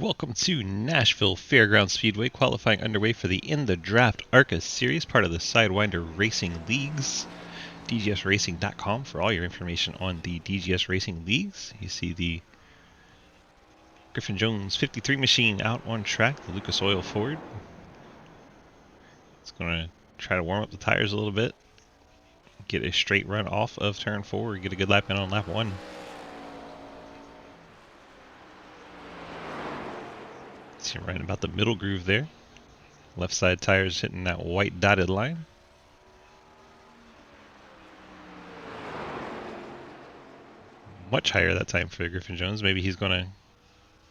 welcome to Nashville Fairgrounds Speedway, qualifying underway for the In the Draft ARCA series, part of the Sidewinder Racing Leagues. DGSRacing.com for all your information on the DGS Racing Leagues. You see the Griffin Jones 53 machine out on track, the Lucas Oil Ford. It's going to try to warm up the tires a little bit, get a straight run off of turn 4, get a good lap in on lap 1. See, right about the middle groove there. Left side tires hitting that white dotted line. Much higher that time for Griffin Jones. Maybe he's going to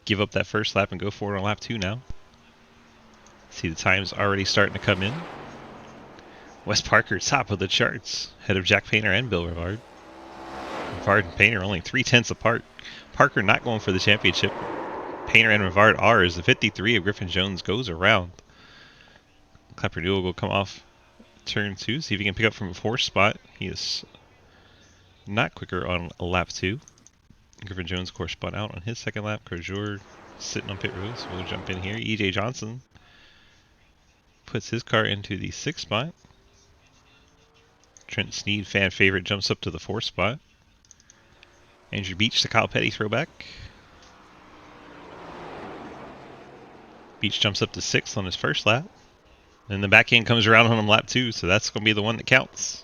give up that first lap and go forward on lap 2 now. See the times already starting to come in. Wes Parker, top of the charts, ahead of Jack Painter and Bill Rivard. Rivard and Painter only 3/10 apart. Parker not going for the championship. Painter and Rivard are as the 53 of Griffin Jones goes around. Clapper Newell will come off turn 2, see if he can pick up from a 4th spot. He is not quicker on lap 2. Griffin Jones, of course, spun out on his second lap. Crozier sitting on pit road, so we'll jump in here. E.J. Johnson puts his car into the 6th spot. Trent Sneed, fan favorite, jumps up to the 4th spot. Andrew Beach, the Kyle Petty throwback. Beach jumps up to 6th on his first lap. Then the back end comes around on him lap 2, so that's going to be the one that counts.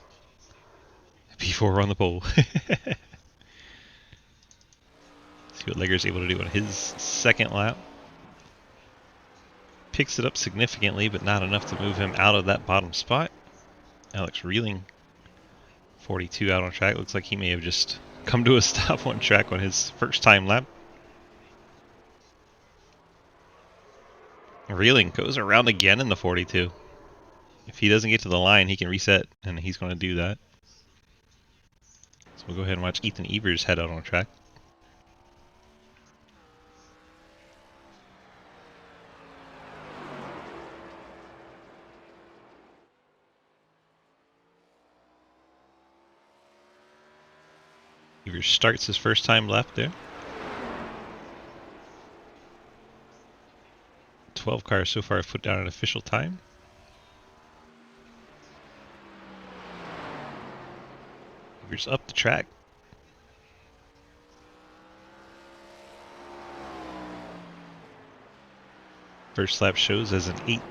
P4 on the pole. See what Legger's able to do on his second lap. Picks it up significantly, but not enough to move him out of that bottom spot. Alex Reeling, 42 out on track. Looks like he may have just come to a stop on track on his first time lap. Reeling goes around again in the 42. If he doesn't get to the line, he can reset, and he's going to do that. So we'll go ahead and watch Ethan Evers head out on track. Evers starts his first time left there. 12 cars so far have put down an official time. Evers up the track. First lap shows as an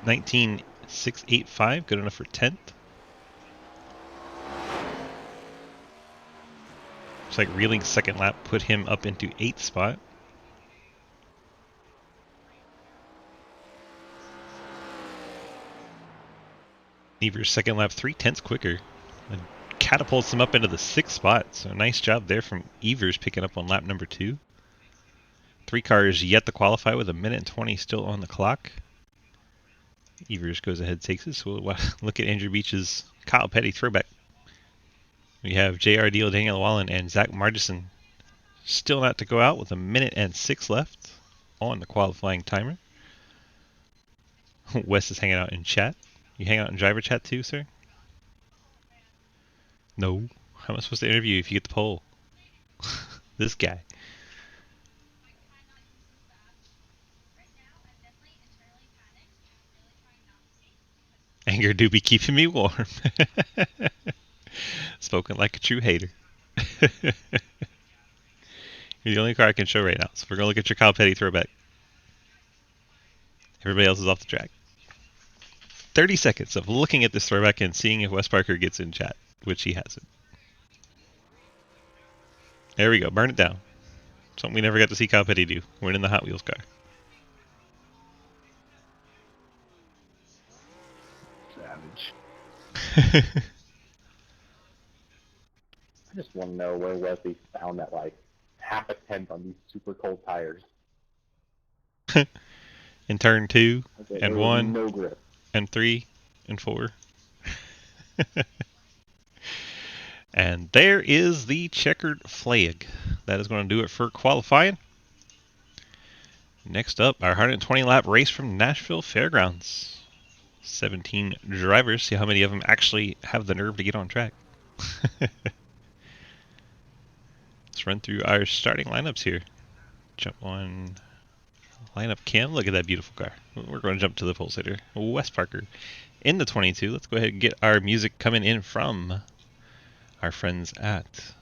19.685, good enough for 10th. Looks like Reeling's second lap put him up into 8th spot. Evers' second lap 3/10 quicker. And catapults him up into the 6th spot. So nice job there from Evers picking up on lap number 2. 3 cars yet to qualify with 1:20 still on the clock. Evers goes ahead, takes it. So we'll look at Andrew Beach's Kyle Petty throwback. We have J.R. Deal, Daniel Wallen, and Zach Margison still not to go out with 1:06 left on the qualifying timer. Wes is hanging out in chat. You hang out in driver chat too, sir? No. How am I supposed to interview you if you get the poll? This guy. Anger do be keeping me warm. Spoken like a true hater. You're the only car I can show right now, so we're going to look at your Kyle Petty throwback. Everybody else is off the track. 30 seconds of looking at this throwback and seeing if Wes Parker gets in chat, which he hasn't. There we go, burn it down. Something we never got to see Kyle Petty do, win in the Hot Wheels car. Savage. I just want to know where Wesley found that, like, half a tenth on these super cold tires. In turn 2, Okay, and 1, no grip. and 3, and 4. And there is the checkered flag. That is going to do it for qualifying. Next up, our 120 lap race from Nashville Fairgrounds. 17 drivers. See how many of them actually have the nerve to get on track. Let's run through our starting lineups here. Jump on Line up Cam. Look at that beautiful car. We're going to jump to the pole sitter. Wes Parker in the 22. Let's go ahead and get our music coming in from our friends at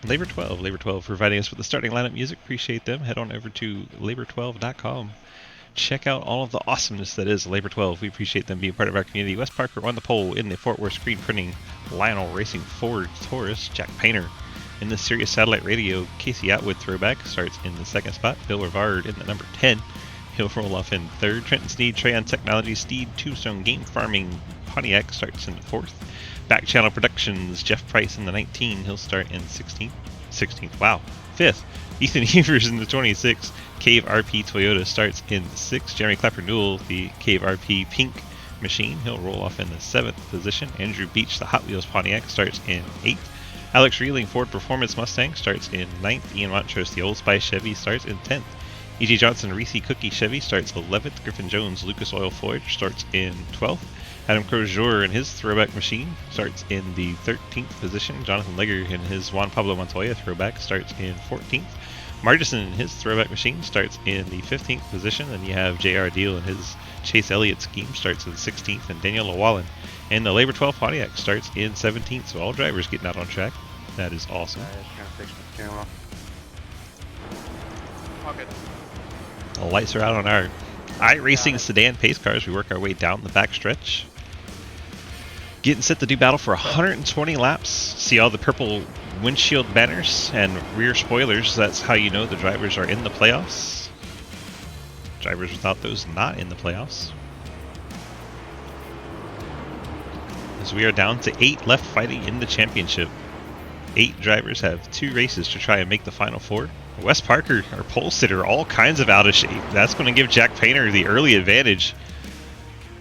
Labor 12. Labor 12 providing us with the starting lineup music. Appreciate them. Head on over to labor12.com. Check out all of the awesomeness that is Labor 12. We appreciate them being part of our community. Wes Parker on the pole in the Fort Worth screen printing Lionel Racing Ford Taurus. Jack Painter in the Sirius Satellite Radio Casey Atwood throwback starts in the second spot. Bill Rivard in the number 10. He'll roll off in third. Trenton Sneed, Treon Technology, Steed, Tombstone Game Farming, Pontiac starts in the fourth. Back Channel Productions, Jeff Price in the 19. He'll start in 16th. 16th, wow. Fifth. Ethan Evers in the 26. Cave RP Toyota starts in the 6th. Jeremy Clapper Newell, the Cave RP Pink Machine. He'll roll off in the 7th position. Andrew Beach, the Hot Wheels Pontiac, starts in 8th. Alex Reeling, Ford Performance Mustang, starts in 9th. Ian Montrose, the Old Spice Chevy, starts in 10th. E.G. Johnson, Reese Cookie Chevy, starts 11th. Griffin Jones, Lucas Oil Forge, starts in 12th. Adam Crozier in his throwback machine starts in the 13th position. Jonathan Legger in his Juan Pablo Montoya throwback starts in 14th. Margison in his throwback machine starts in the 15th position. And you have J.R. Deal in his Chase Elliott scheme starts in 16th. And Daniel Llewellyn in the Labor 12 Pontiac starts in 17th. So all drivers getting out on track. That is awesome. Okay. The lights are out on our iRacing sedan pace cars. We work our way down the back stretch. Getting set to do battle for 120 laps. See all the purple windshield banners and rear spoilers. That's how you know the drivers are in the playoffs. Drivers without those not in the playoffs. As we are down to 8 left fighting in the championship. 8 drivers have 2 races to try and make the final 4. Wes Parker, our pole sitter, all kinds of out of shape. That's going to give Jack Painter the early advantage.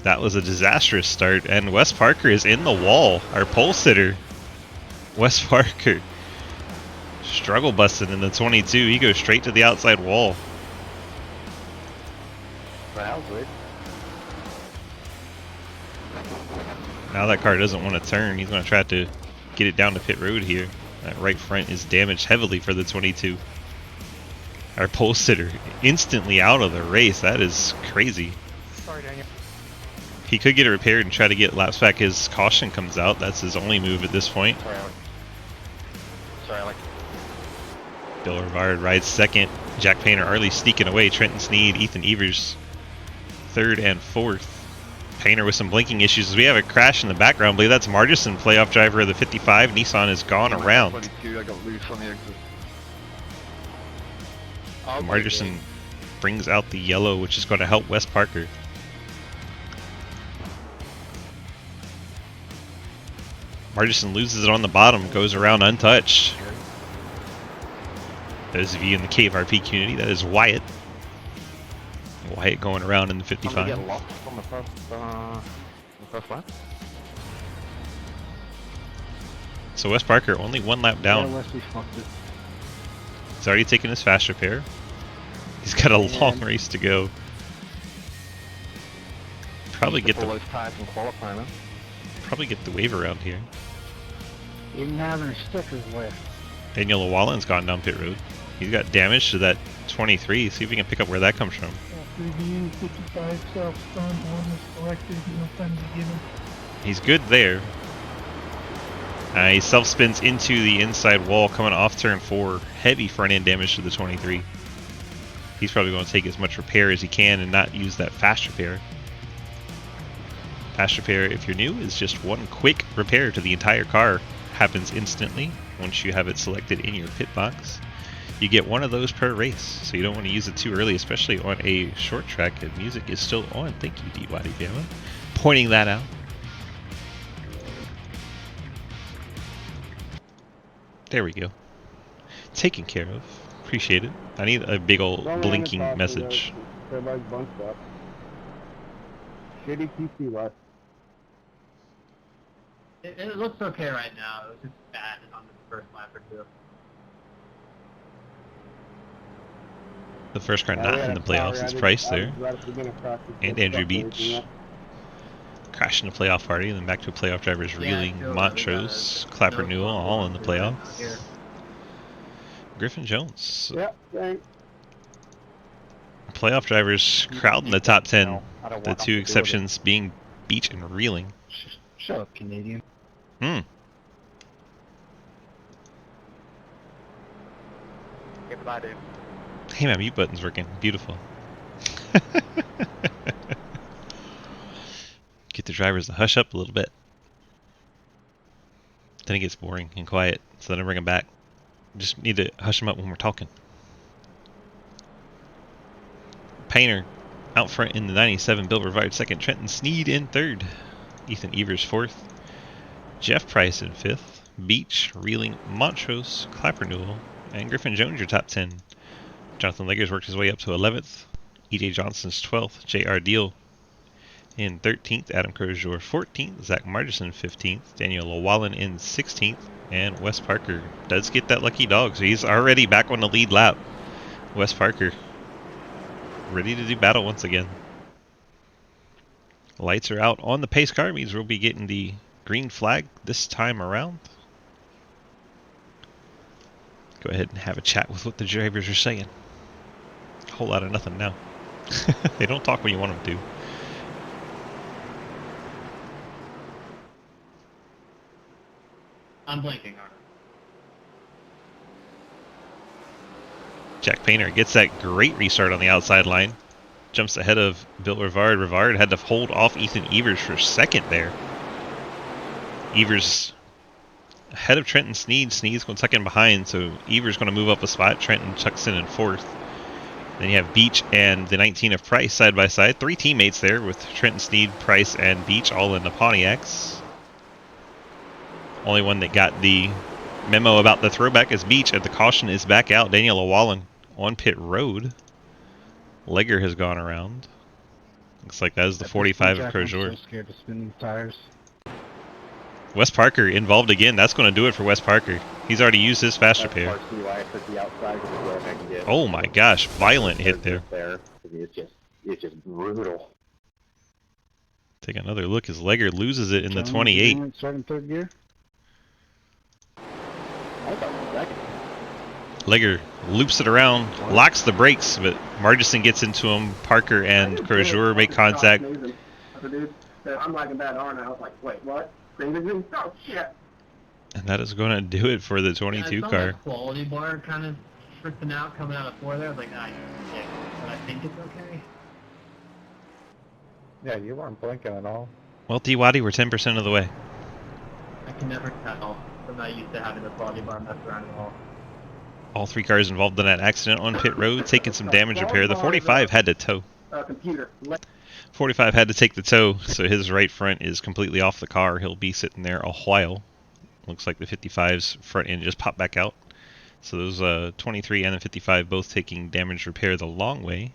That was a disastrous start, and Wes Parker is in the wall. Our pole sitter, Wes Parker, struggle busting in the 22. He goes straight to the outside wall. Now that car doesn't want to turn. He's going to try to get it down to pit road here. That right front is damaged heavily for the 22. Our pole sitter instantly out of the race. That is crazy. Sorry, Daniel. He could get it repaired and try to get laps back. His caution comes out. That's his only move at this point. Sorry, Alec. Bill Rivard rides second. Jack Painter, Arlie sneaking away. Trenton Sneed, Ethan Evers, third and fourth. Painter with some blinking issues. We have a crash in the background. I believe that's Margison, playoff driver of the 55. Nissan has gone around. 22, I got loose on the exit. Margison brings out the yellow, which is going to help Wes Parker. Margison loses it on the bottom, goes around untouched. Those of you in the Cave RP community, that is Wyatt. Wyatt going around in the 55. Get lost on the first lap. So Wes Parker only 1 lap down. He's already taken his fast repair. He's got a long race to go. Probably get the wave around here. Even having stickers left. Daniel Llewellyn's gone down pit road. He's got damage to that 23. See if we can pick up where that comes from. Review 55 self-stunned, one was corrected, no time to give him. He's good there. He self-spins into the inside wall coming off turn 4. Heavy front end damage to the 23. He's probably going to take as much repair as he can and not use that fast repair. Fast repair, if you're new, is just one quick repair to the entire car. Happens instantly once you have it selected in your pit box. You get one of those per race, so you don't want to use it too early, especially on a short track. And music is still on. Thank you, D-Waddy Bama, pointing that out. There we go. Taken care of. Appreciate it. I need a big old blinking message. Shitty PC left. It looks okay right now. It was just bad on the first lap or two. The first car not in the playoffs is Price there. And Andrew Beach. Crashing the playoff party, and then back to playoff drivers Reeling, Montrose, Clapper Newell, all in the playoffs. Griffin Jones. Yep, thanks. Playoff drivers crowding the top 10. I don't The want two nothing to do with it. exceptions being Beach and Reeling. Shut up, Canadian. Hmm. Okay, bye, dude. Hey, my mute button's working. Beautiful. Get the drivers to hush up a little bit. Then it gets boring and quiet, so then I bring them back. Just need to hush them up when we're talking. Painter out front in the 97, Bill Revard second, Trenton Sneed in third, Ethan Evers fourth, Jeff Price in fifth, Beach, Reeling, Montrose, Clapper Newell, and Griffin Jones your top 10. Jonathan Leggers worked his way up to 11th, EJ Johnson's 12th, J.R. Deal in 13th, Adam Crozier 14th, Zach Margison 15th, Daniel Llewellyn in 16th, and Wes Parker does get that lucky dog, so he's already back on the lead lap. Wes Parker ready to do battle once again. Lights are out on the pace car, means we'll be getting the green flag this time around. Go ahead and have a chat with what the drivers are saying. A whole lot of nothing now. They don't talk when you want them to. I'm blinking, Arnold. Jack Painter gets that great restart on the outside line. Jumps ahead of Bill Rivard. Rivard had to hold off Ethan Evers for second there. Evers ahead of Trenton Sneed. Sneed's going to tuck in behind, so Evers going to move up a spot. Trenton tucks in fourth. Then you have Beach and the 19 of Price side by side. Three teammates there with Trenton Sneed, Price, and Beach all in the Pontiacs. Only one that got the memo about the throwback is Beach, and the caution is back out. Daniel Llewellyn on pit road. Legger has gone around. Looks like that is the 45 of Crozier. I'm so scared to spin these tires. Wes Parker involved again. That's going to do it for Wes Parker. He's already used his fast That's repair. partially why I took the outside, because it's where I can get. Oh my gosh, violent hit there. It's just brutal. Take another look as Legger loses it in the 28. Starting third gear. I thought it was second. Legger loops it around, locks the brakes, but Margison gets into him. Parker and Crozier make contact. Other dude said, I'm liking that, aren't I? I was like, wait, what? Green, oh shit. And that is going to do it for the 22 I saw car. that quality bar kind of tripping out coming out of four there. I was like, ah, shit. But I think it's okay. Yeah, you weren't blinking at all. Well, D-Waddy, we're 10% of the way. I can never tell. I'm not used to having the quality bar mess around at all. All three cars involved in that accident on pit road, taking some damage repair. The 45 had to tow. Computer. 45 had to take the tow, so his right front is completely off the car. He'll be sitting there a while. Looks like the 55's front end just popped back out. So those 23 and the 55 both taking damage repair the long way.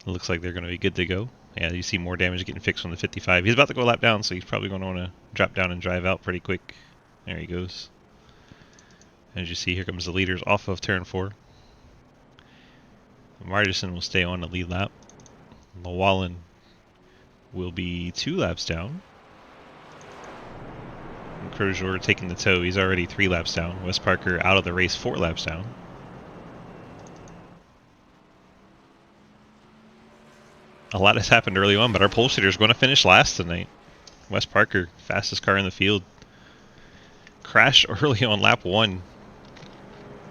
It looks like they're going to be good to go. Yeah, you see more damage getting fixed on the 55. He's about to go lap down, so he's probably going to want to drop down and drive out pretty quick. There he goes. As you see, here comes the leaders off of turn 4. Margison will stay on the lead lap. Llewellyn will be 2 laps down. And Crozier taking the tow. He's already 3 laps down. Wes Parker out of the race 4 laps down. A lot has happened early on, but our pole sitter is going to finish last tonight. Wes Parker, fastest car in the field. Crashed early on lap 1.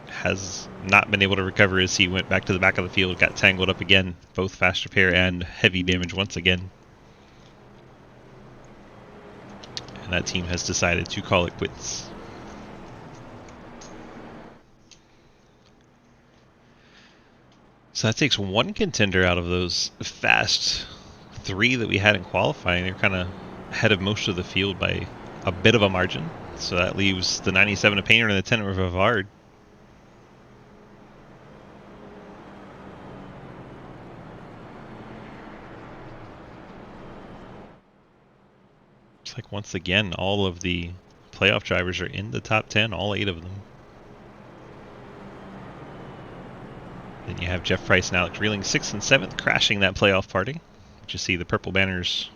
Has not been able to recover as he went back to the back of the field, got tangled up again, both fast repair and heavy damage once again. And that team has decided to call it quits. So that takes one contender out of those fast 3 that we had in qualifying. They're kind of ahead of most of the field by a bit of a margin. So that leaves the 97 of Painter and the 10 of Rivard. Like once again, all of the playoff drivers are in the top 10, all 8 of them. Then you have Jeff Price and Alex Reeling 6th and 7th, crashing that playoff party. You see the purple banners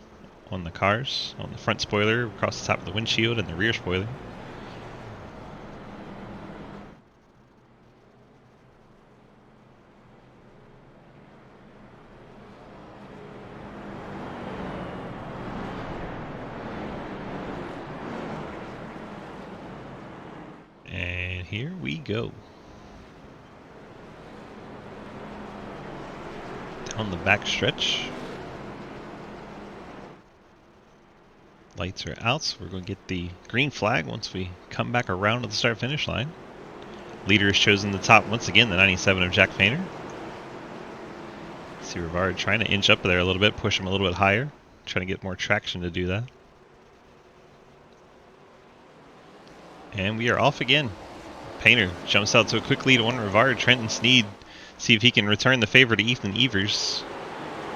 on the cars, on the front spoiler, across the top of the windshield, and the rear spoiler. Here we go. Down the back stretch. Lights are out, so we're going to get the green flag once we come back around to the start-finish line. Leader is chosen the top once again, the 97 of Jack Painter. See Rivard trying to inch up there a little bit, push him a little bit higher, trying to get more traction to do that. And we are off again. Painter jumps out to a quick lead on Rivard. Trenton Sneed, see if he can return the favor to Ethan Evers.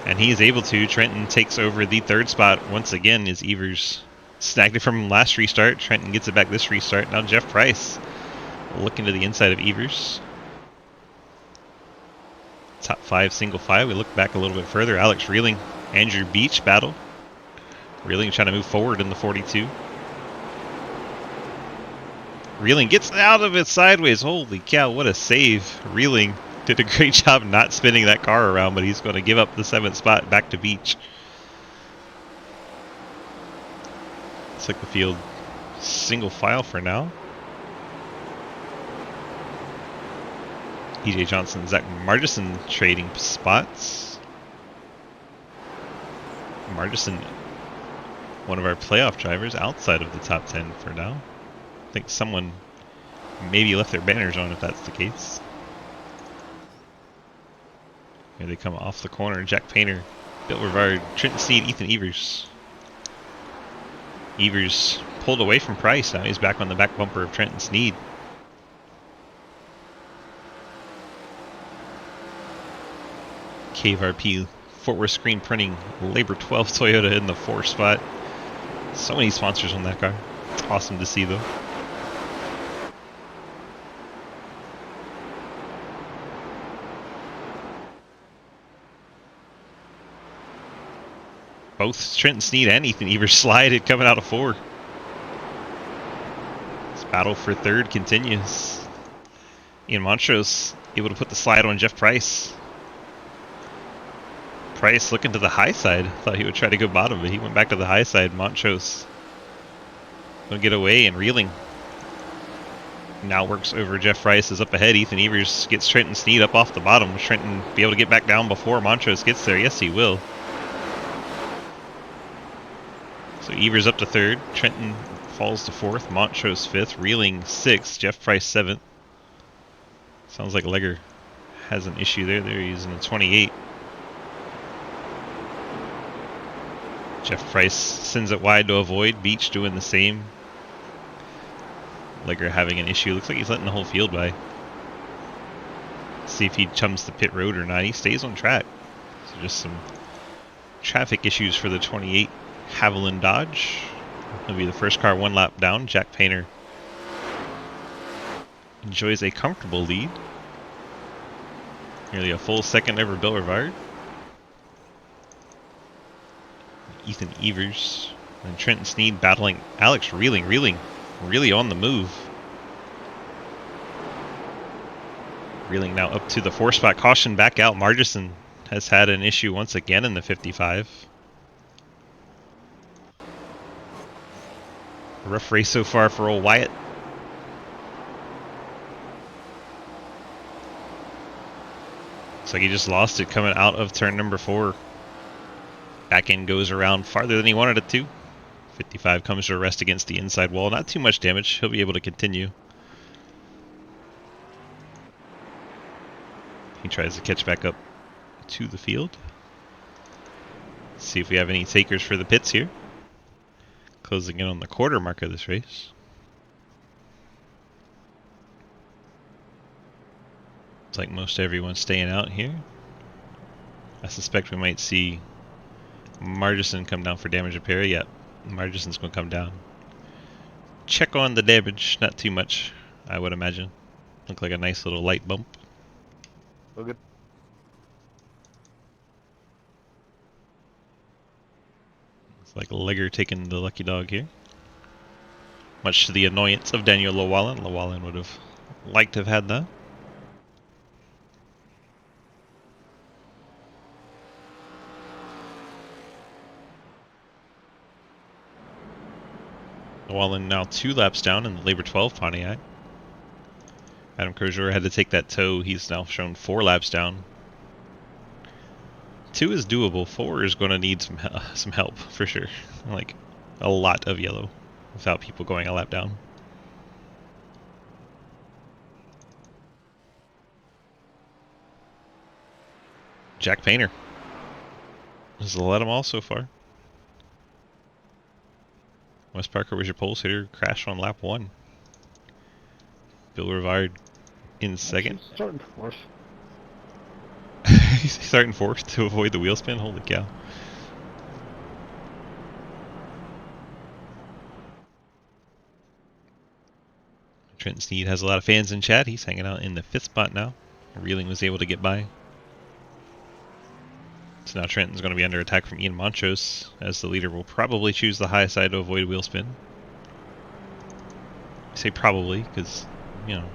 And he is able to. Trenton takes over the third spot once again as Evers snagged it from last restart. Trenton gets it back this restart. Now Jeff Price looking to the inside of Evers. Top 5 single file. We look back a little bit further. Alex Reeling, Andrew Beach battle. Reeling trying to move forward in the 42. Reeling gets out of it sideways. Holy cow, what a save. Reeling did a great job not spinning that car around, but he's going to give up the 7th spot back to Beach. Looks like the field single file for now. EJ Johnson, Zach Margison trading spots. Margison, one of our playoff drivers, outside of the top 10 for now. I think someone maybe left their banners on if that's the case. Here they come off the corner. Jack Painter, Bill Rivard, Trenton Sneed, Ethan Evers. Evers pulled away from Price. Now he's back on the back bumper of Trenton Sneed. KVRP Fort Worth Screen Printing Labor 12 Toyota in the 4th spot. So many sponsors on that car. It's awesome to see though. Both Trenton Sneed and Ethan Evers slided coming out of 4. This battle for 3rd continues. Ian Montrose able to put the slide on Jeff Price. Price looking to the high side. Thought he would try to go bottom, but he went back to the high side. Montrose going to get away, and Reeling now works over Jeff Price. Is up ahead. Ethan Evers gets Trenton Sneed up off the bottom. Will Trenton be able to get back down before Montrose gets there? Yes, he will. So Evers up to 3rd. Trenton falls to 4th. Montrose 5th. Reeling 6th. Jeff Price 7th. Sounds like Legger has an issue there. There he is in the 28. Jeff Price sends it wide to avoid. Beach doing the same. Legger having an issue. Looks like he's letting the whole field by. See if he chums the pit road or not. He stays on track. So just some traffic issues for the 28 Haviland Dodge. He'll be the first car 1 lap down. Jack Painter enjoys a comfortable lead. Nearly a full second over Bill Rivard. Ethan Evers and Trenton Sneed battling Alex Reeling. Reeling really on the move. Reeling now up to the 4 spot. Caution back out. Margison has had an issue once again in the 55. A rough race so far for old Wyatt. Looks like he just lost it coming out of turn number 4. Back end goes around farther than he wanted it to. 55 comes to a rest against the inside wall. Not too much damage. He'll be able to continue. He tries to catch back up to the field. See if we have any takers for the pits here. Closing in on the quarter mark of this race. Looks like most everyone's staying out here. I suspect we might see Margison come down for damage repair. Yep, Margison's going to come down. Check on the damage. Not too much, I would imagine. Look like a nice little light bump. All good. It's like Legger taking the lucky dog here. Much to the annoyance of Daniel Llewellyn. Llewellyn would have liked to have had that. Llewellyn now 2 laps down in the Labor 12 Pontiac. Adam Crozier had to take that tow. He's now shown 4 laps down. 2 is doable. 4 is going to need some help for sure. Like a lot of yellow without people going a lap down. Jack Painter. Just let them all so far. Wes Parker was your pole sitter. Crashed on lap 1. Bill Rivard in second. She's starting fourth. He's starting fourth to avoid the wheel spin. Holy cow. Trenton Sneed has a lot of fans in chat. He's hanging out in the 5th spot now. Reeling was able to get by. So now Trenton's going to be under attack from Ian Montrose, as the leader will probably choose the high side to avoid wheel spin. I say probably because, you know,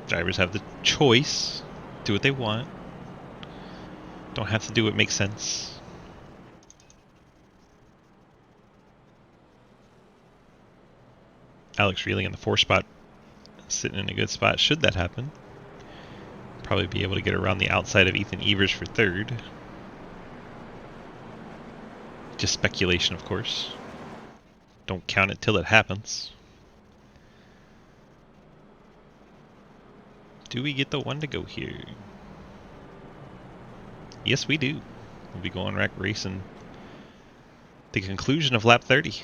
drivers have the choice. Do what they want. Don't have to do what makes sense. Alex Reeling in the 4th spot, sitting in a good spot should that happen. Probably be able to get around the outside of Ethan Evers for 3rd. Just speculation, of course. Don't count it till it happens. Do we get the 1 to go here? Yes, we do. We'll be going racing the conclusion of lap 30.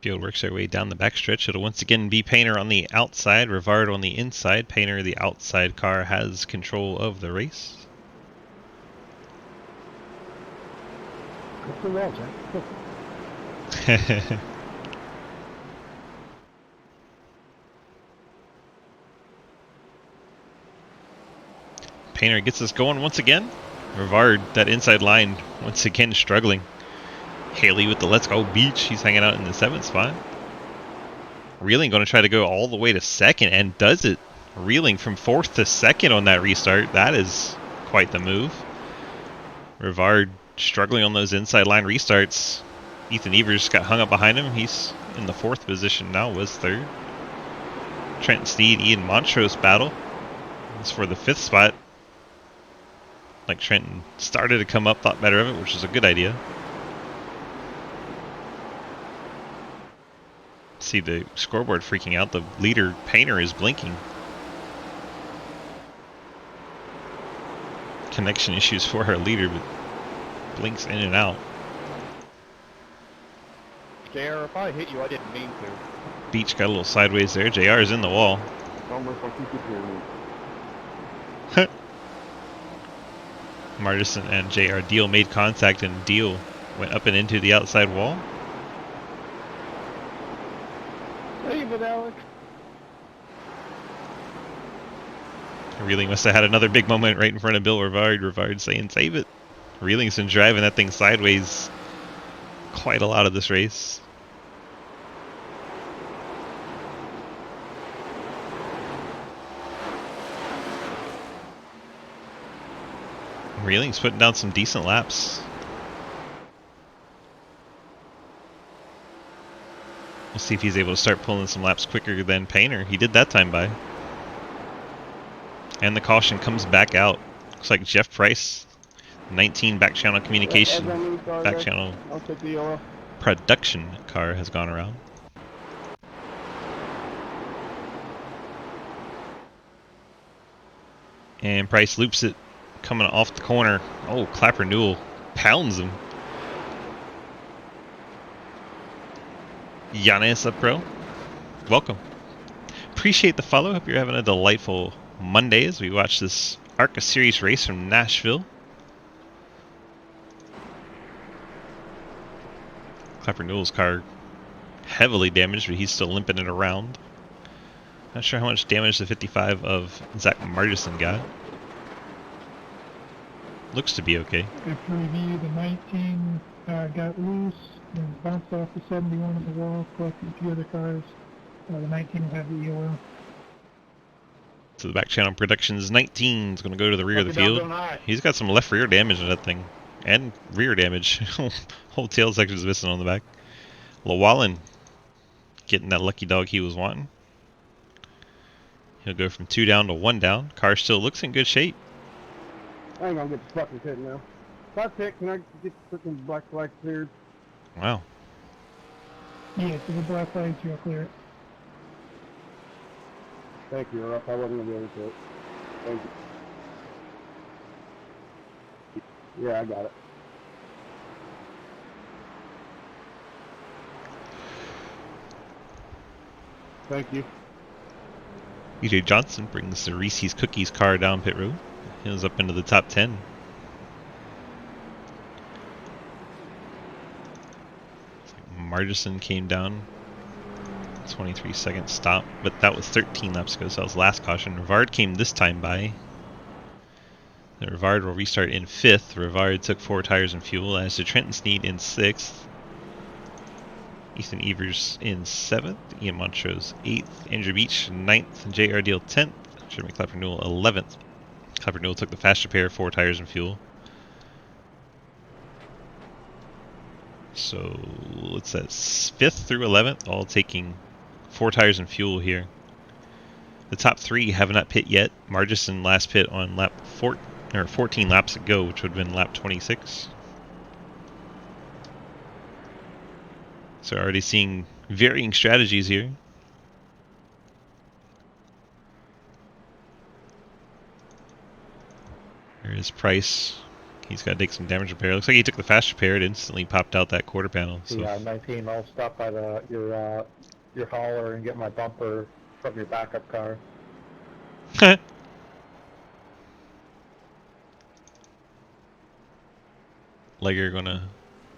Field works their way down the backstretch. It'll once again be Painter on the outside, Rivard on the inside. Painter, the outside car, has control of the race. Good for well, Jack. Painter gets us going once again. Rivard, that inside line, once again struggling. Haley with the Let's Go Beach. He's hanging out in the 7th spot. Reeling going to try to go all the way to 2nd and does it. Reeling from 4th to 2nd on that restart. That is quite the move. Rivard struggling on those inside line restarts. Ethan Evers got hung up behind him. He's in the 4th position now, was 3rd. Trenton Sneed, Ian Montrose battle. This for the 5th spot. Like Trenton started to come up, thought better of it, which is a good idea. See the scoreboard freaking out. The leader, Painter, is blinking. Connection issues for our leader, but blinks in and out. JR, if I hit you, I didn't mean to. Beach got a little sideways there. JR is in the wall. Almost like you could hear me. Martison and JR Deal made contact, and Deal went up and into the outside wall. Save it, Alex. Reeling must have had another big moment right in front of Bill Rivard. Rivard saying, save it. Reeling's been driving that thing sideways quite a lot of this race. Reeling's putting down some decent laps. We'll see if he's able to start pulling some laps quicker than Painter. He did that time by. And the caution comes back out. Looks like Jeff Price, 19 back channel communication, back channel I'll take the yellow. production car has gone around. And Price loops it, coming off the corner. Oh, Clapper Newell pounds him. Giannis up pro, welcome. Appreciate the follow. Hope you're having a delightful Monday as we watch this ARCA Series race from Nashville. Clapper Newell's car heavily damaged, but he's still limping it around. Not sure how much damage the 55 of Zach Martison got. Looks to be okay. After review, the 19 got loose and bounced off the 71 on the wall, collected a few other cars. The 19 will have the EOL. So the back channel Productions 19 is going to go to the rear of the field. He's got some left rear damage on that thing. And rear damage. Whole tail section is missing on the back. Llewellyn getting that lucky dog he was wanting. He'll go from 2 down to 1 down. Car still looks in good shape. I ain't gonna get the fucking pit now. If I pit, can I get the freaking black flag cleared? Wow. Yeah, so the black flags, you'll clear it. Thank you, or else I wasn't gonna be able to pit. Thank you. Yeah, I got it. Thank you. EJ Johnson brings the Reese's Cookies car down pit road. He was up into the top 10. Margison came down. 23-second stop, but that was 13 laps ago, so that was last caution. Rivard came this time by. And Rivard will restart in 5th. Rivard took 4 tires and fuel, as did Trenton Sneed in 6th. Ethan Evers in 7th. Ian Montrose 8th. Andrew Beach 9th. J.R. Deal 10th. Jeremy Clapper-Newell 11th. Clapper-Newell took the faster pair, 4 tires and fuel. So it's at 5th through 11th, all taking 4 tires and fuel here. The top 3 have not pit yet. Margison last pit on lap 14 laps ago, which would have been lap 26. So already seeing varying strategies here. Here's Price. He's got to take some damage repair. Looks like he took the fast repair. It instantly popped out that quarter panel. So. Yeah, 19. I'll stop by your hauler and get my bumper from your backup car. Legger gonna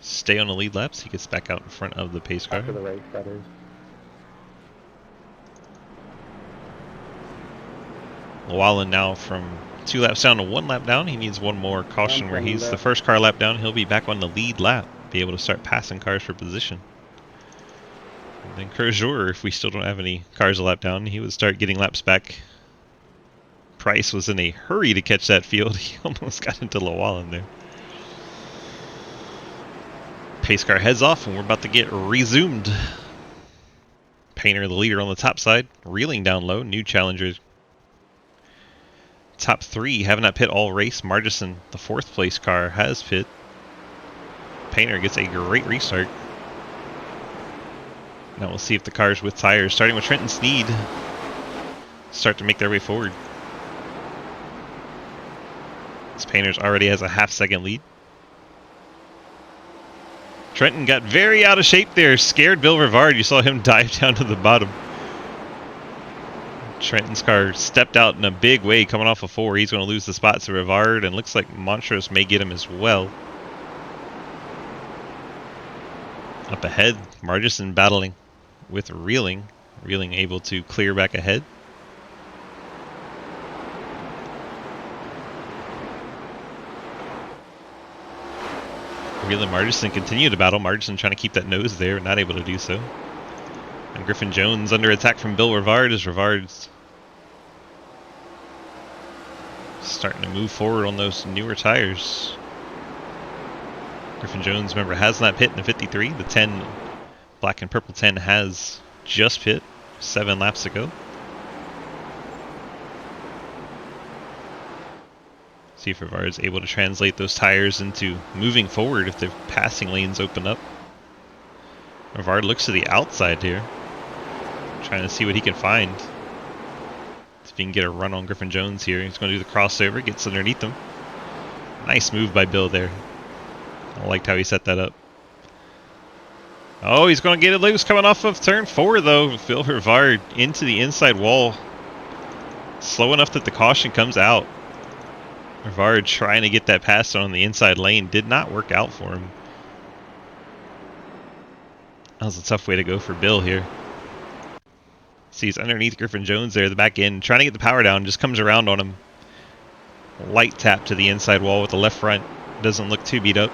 stay on the lead laps. He gets back out in front of the pace car. After the race, that is. Llewellyn now from 2 laps down to 1 lap down. He needs 1 more caution where he's the first car lap down. He'll be back on the lead lap, be able to start passing cars for position. And then Crozier, if we still don't have any cars a lap down, he would start getting laps back. Price was in a hurry to catch that field. He almost got into Llewellyn there. Pace car heads off and we're about to get resumed. Painter, the leader on the top side, reeling down low. New challengers. Top 3 have not pit all race. Margison, the 4th place car, has pit. Painter gets a great restart. Now we'll see if the cars with tires, starting with Trenton Sneed, start to make their way forward. This Painter's already has a half-second lead. Trenton got very out of shape there, scared Bill Rivard. You saw him dive down to the bottom. Trenton's car stepped out in a big way coming off of 4. He's going to lose the spot to Rivard, and looks like Montrose may get him as well. Up ahead, Margison battling with Reeling. Reeling able to clear back ahead. Reeling and Margison continue to battle. Margison trying to keep that nose there, not able to do so. And Griffin Jones under attack from Bill Rivard as Rivard's starting to move forward on those newer tires. Griffin Jones, remember, has not pit in the 53. The 10, black and purple 10, has just pit 7 laps ago. See if Rivard is able to translate those tires into moving forward if the passing lanes open up. Rivard looks to the outside here, trying to see what he can find. See if he can get a run on Griffin Jones here. He's going to do the crossover, gets underneath him. Nice move by Bill there. I liked how he set that up. Oh, he's going to get it loose coming off of turn 4, though. Bill Rivard into the inside wall. Slow enough that the caution comes out. Rivard trying to get that pass on the inside lane. Did not work out for him. That was a tough way to go for Bill here. See, he's underneath Griffin Jones there, the back end, trying to get the power down, just comes around on him. Light tap to the inside wall with the left front. Doesn't look too beat up.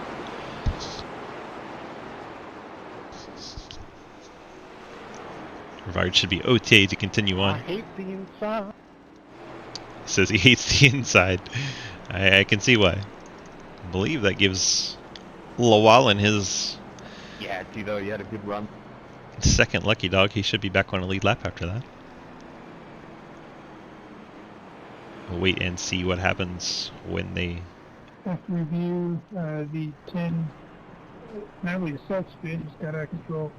Rivard should be OTA to continue on. I hate the inside. He says he hates the inside. I can see why. I believe that gives Llewellyn his Yeah, Tito, you had a good run. second lucky dog. He should be back on a lead lap after that. We'll wait and see what happens when they... After review, the 10, not really a self-spin, just got out of control.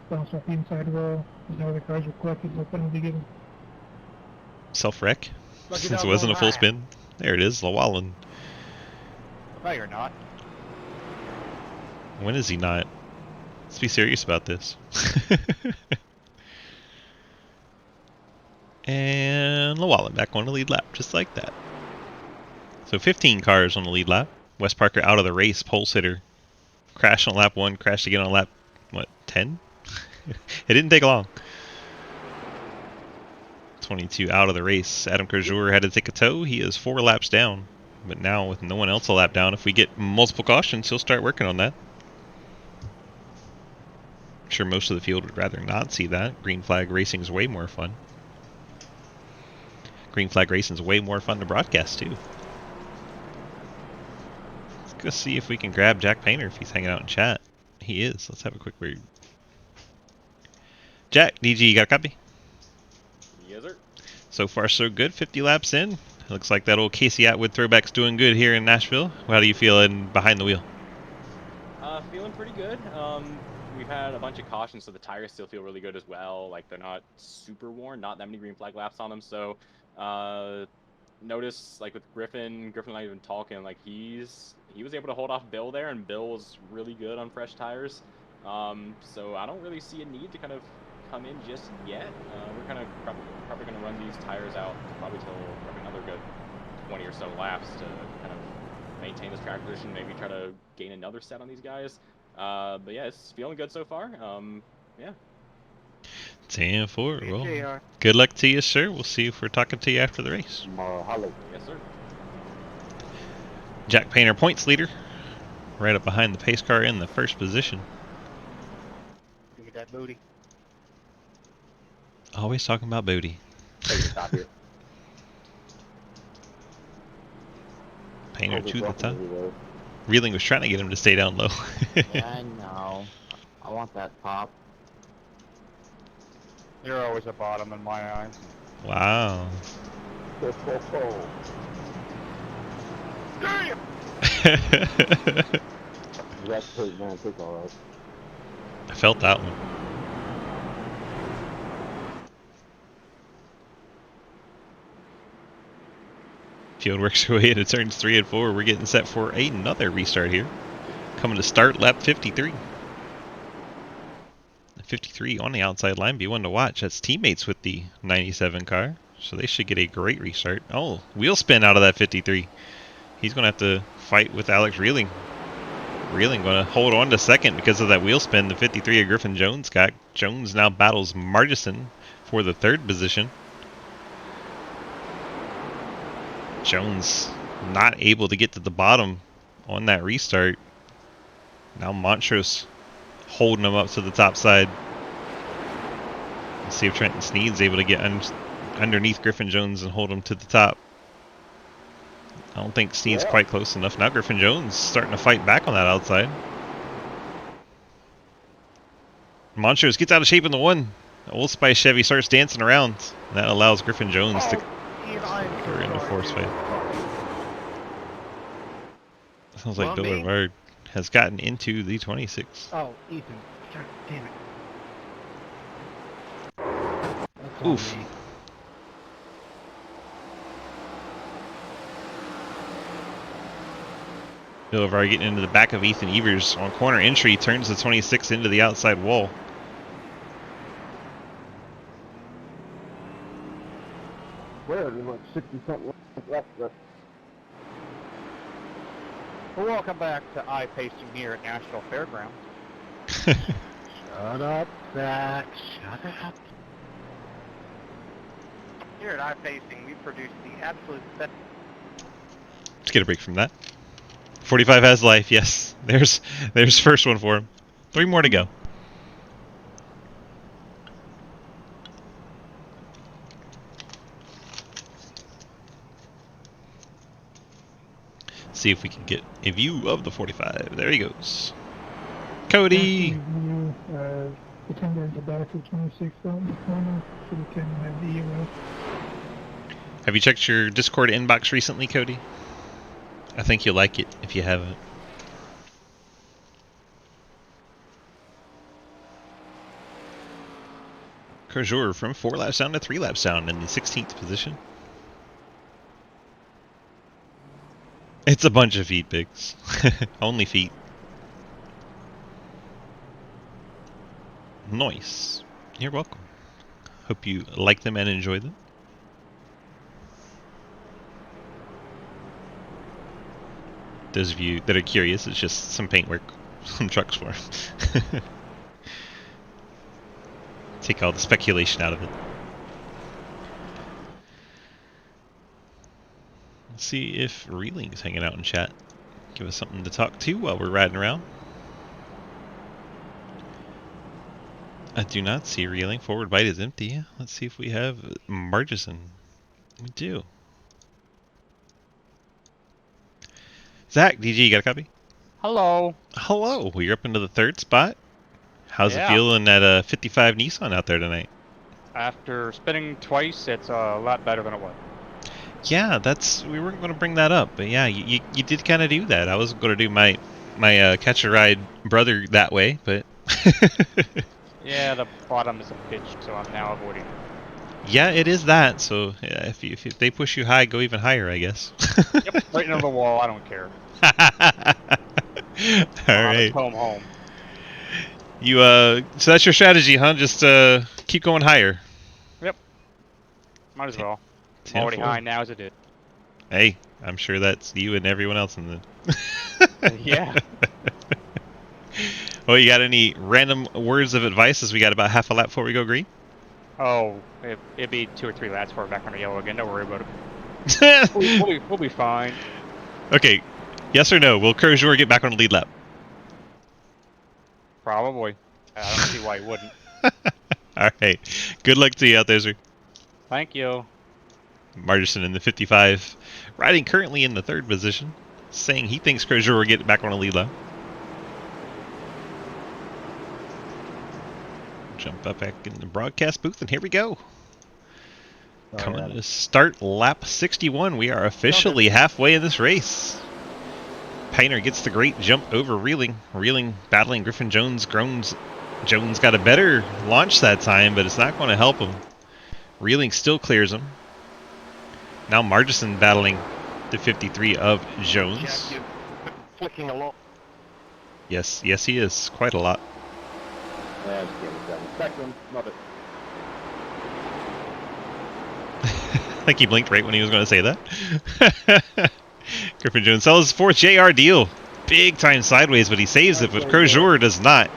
Bounce off the inside wall. No other cars were collected, no penalty given. Self-wreck? Lucky Since it dog wasn't a going full high. spin. There it is, Llewellyn. No, you're not. When is he not? Let's be serious about this. And Llewellyn back on the lead lap, just like that. So 15 cars on the lead lap. Wes Parker out of the race, pole sitter. Crashed on lap 1, crashed again on lap, what, 10? It didn't take long. 22 out of the race. Adam Crozier had to take a tow. He is 4 laps down. But now with no one else a lap down, if we get multiple cautions, he'll start working on that. I'm sure most of the field would rather not see that. Green flag racing is way more fun. Green flag racing is way more fun to broadcast too. Let's go see if we can grab Jack Painter if he's hanging out in chat. He is. Let's have a quick word. Jack, DG, you got a copy? Yes, sir. So far, so good. 50 laps in. Looks like that old Casey Atwood throwback's doing good here in Nashville. How do you feel in behind the wheel? Feeling pretty good. We've had a bunch of cautions, so the tires still feel really good as well. Like, they're not super worn, not that many green flag laps on them. So, notice, like, with Griffin not even talking, like, he was able to hold off Bill there, and Bill was really good on fresh tires. So I don't really see a need to kind of come in just yet. We're kind of probably going to run these tires out probably till another good 20 or so laps to kind of maintain this track position, maybe try to gain another set on these guys. But yeah, it's feeling good so far. Yeah. 10-4. Well, JR. good luck to you, sir. We'll see if we're talking to you after the race. Mahalo. Yes, sir. Jack Painter, points leader. Right up behind the pace car in the first position. Look at that booty. Always talking about booty. Take the top here. Painter to the top. Reload. Reeling was trying to get him to stay down low. Yeah, I know. I want that top. You're always a bottom in my eyes. Wow. Ho, ho, ho. Damn! That's pretty man, it's alright. I felt that one. Field works her way into turns 3 and 4. We're getting set for another restart here. Coming to start lap 53. 53 on the outside line. Be one to watch. That's teammates with the 97 car. So they should get a great restart. Oh, wheel spin out of that 53. He's going to have to fight with Alex Reeling. Reeling going to hold on to second because of that wheel spin. The 53 of Griffin Jones got. Jones now battles Margison for the 3rd position. Jones not able to get to the bottom on that restart. Now Montrose holding him up to the top side. Let's see if Trenton Sneed's able to get underneath Griffin Jones and hold him to the top. I don't think Sneed's quite close enough. Now Griffin Jones starting to fight back on that outside. Montrose gets out of shape in the 1. The Old Spice Chevy starts dancing around. That allows Griffin Jones to go into force fight. Sounds like Bill Rivard has gotten into the 26. Oh, Ethan. God damn it. That's Oof. on me. Bill Rivard getting into the back of Ethan Evers on corner entry, turns the 26 into the outside wall. Where? There's like 60 something left. Well, welcome back to iPacing here at Nashville Fairgrounds. Shut up, Zach. Shut up. Here at iPacing, we produce the absolute best. Let's get a break from that. 45 has life, yes. There's first one for him. 3 more to go. See if we can get a view of the 45. There he goes. Cody! Blue, the 10 going to back to 26 out in the corner, so we can have the ERS. Have you checked your Discord inbox recently, Cody? I think you'll like it if you haven't. Crozier from 4 laps down to 3 laps down in the 16th position. It's a bunch of feet pigs. Only feet. Nice. You're welcome. Hope you like them and enjoy them. Those of you that are curious, it's just some paintwork, some trucks for 'em. Take all the speculation out of it. Let's see if Reeling's hanging out in chat. Give us something to talk to while we're riding around. I do not see Reeling. Forward bite is empty. Let's see if we have Margison. We do. Zach, DG, you got a copy? Hello. Hello. We're up into the 3rd spot. How's it Yeah. feeling at a 55 Nissan out there tonight? After spinning twice, it's a lot better than it was. Yeah, we weren't going to bring that up, but yeah, you did kind of do that. I was going to do my catch a ride brother that way, but Yeah, the bottom is a pitch, so I'm now avoiding it. yeah, it is that. So yeah, if they push you high, go even higher, I guess. Yep, right into the wall. I don't care. All right. Home. You so that's your strategy, huh? Just keep going higher. Might as well. I'm 10 already 4. high now as it is. Hey, I'm sure that's you and everyone else in the. Yeah. Well, you got any random words of advice as we got about half a lap before we go green? Oh, it'd be 2 or 3 laps before we're back on the yellow again. Don't worry about it. We'll be fine. Okay, yes or no? Will Crozier get back on the lead lap? Probably. I don't see why he wouldn't. All right. Good luck to you out there, sir. Thank you. Margison in the 55, riding currently in the 3rd position, saying he thinks Crozier will get back on a lead lap. Jump up back in the broadcast booth, and here we go. Coming to start lap 61. We are officially halfway in this race. Painter gets the great jump over Reeling. Reeling battling Griffin Jones. Jones got a better launch that time, but it's not going to help him. Reeling still clears him. Now Margison battling the 53 of Jones. Jack, you're flicking a lot. Yes, he is. Quite a lot. Yeah, just give it 7 seconds. Love it. I think he blinked right when he was going to say that. Griffin Jones sells his 4th JR deal. Big time sideways, but he saves it, but Crozier does not.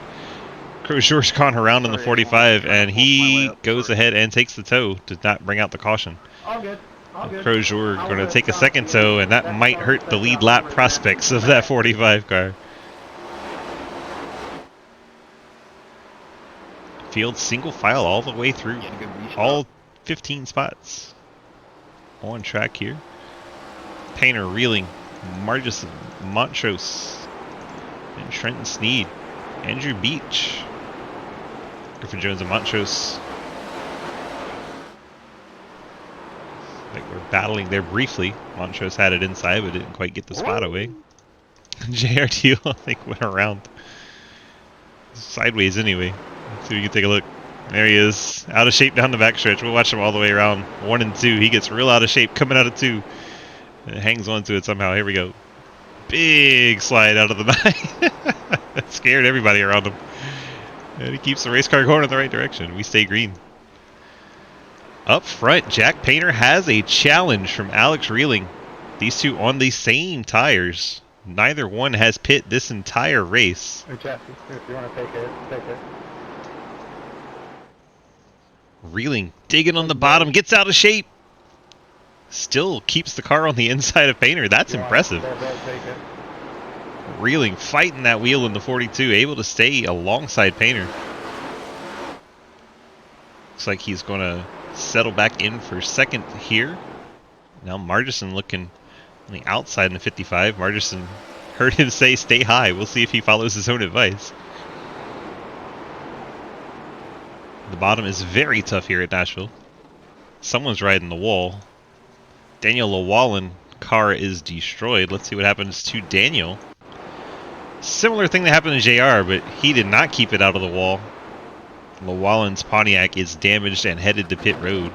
Crozier's gone around in the 45, and he goes ahead and takes the toe to not bring out the caution. All good. All good. Crozier going to take a 2nd toe, and that might hurt the lead lap prospects of that 45 car. Field single file all the way through. All 15 spots. On track here. Painter, Reeling, Margison, Montrose, and Trenton Sneed. Andrew Beach. Griffin Jones and Montrose. Like we're battling there briefly. Montrose had it inside, but didn't quite get the spot away. JRTO, I think, went around. Sideways anyway. Let's see if we can take a look. There he is. Out of shape down the backstretch. We'll watch him all the way around 1 and 2. He gets real out of shape coming out of 2. And hangs on to it somehow. Here we go. Big slide out of the 9. That scared everybody around him. And he keeps the race car going in the right direction. We stay green. Up front, Jack Painter has a challenge from Alex Reeling. These two on the same tires. Neither one has pit this entire race. Hey, Jesse, if you want to take it, take it. Reeling, digging on the bottom, gets out of shape. Still keeps the car on the inside of Painter. That's impressive. Take it. Reeling, fighting that wheel in the 42, able to stay alongside Painter. Looks like he's going to settle back in for 2nd here. Now Margison looking On the outside in the 55, Margerson heard him say stay high. We'll see if he follows his own advice. The bottom is very tough here at Nashville. Someone's riding the wall. Daniel Llewellyn car is destroyed. Let's see what happens to Daniel. Similar thing that happened to JR, but he did not keep it out of the wall. Llewellyn's Pontiac is damaged and headed to pit road.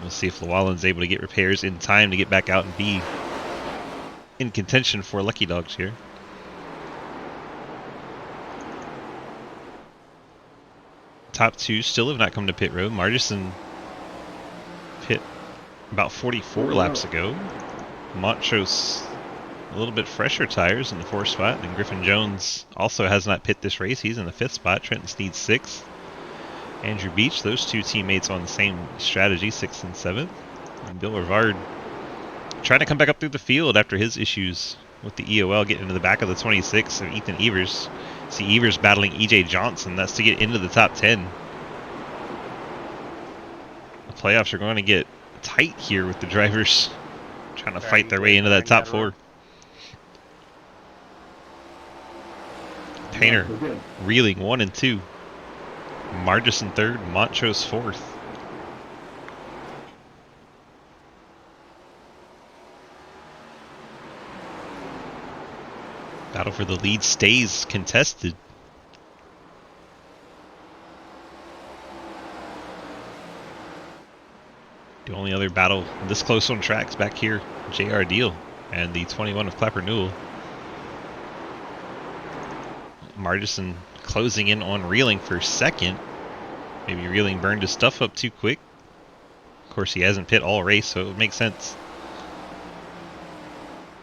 We'll see if Llewellyn's able to get repairs in time to get back out and be in contention for Lucky Dogs here. Top two still have not come to pit road. Margerson pit about 44 laps ago. Montrose a little bit fresher tires in the 4th spot. And Griffin Jones also has not pit this race. He's in the 5th spot. Trenton Sneed 6th. Andrew Beach, those two teammates on the same strategy, 6th and 7th. And Bill Rivard trying to come back up through the field after his issues with the EOL, getting into the back of the 26 of Ethan Evers. See Evers battling EJ Johnson. That's to get into the top 10. The playoffs are going to get tight here with the drivers trying to fight their way into that top 4. Painter reeling 1 and 2. Margerson 3rd, Montrose 4th. Battle for the lead stays contested. The only other battle this close on tracks back here, JR Deal and the 21 of Clapper Newell. Margerson closing in on Reeling for 2nd. Maybe Reeling burned his stuff up too quick. Of course, he hasn't pit all race, so it would make sense.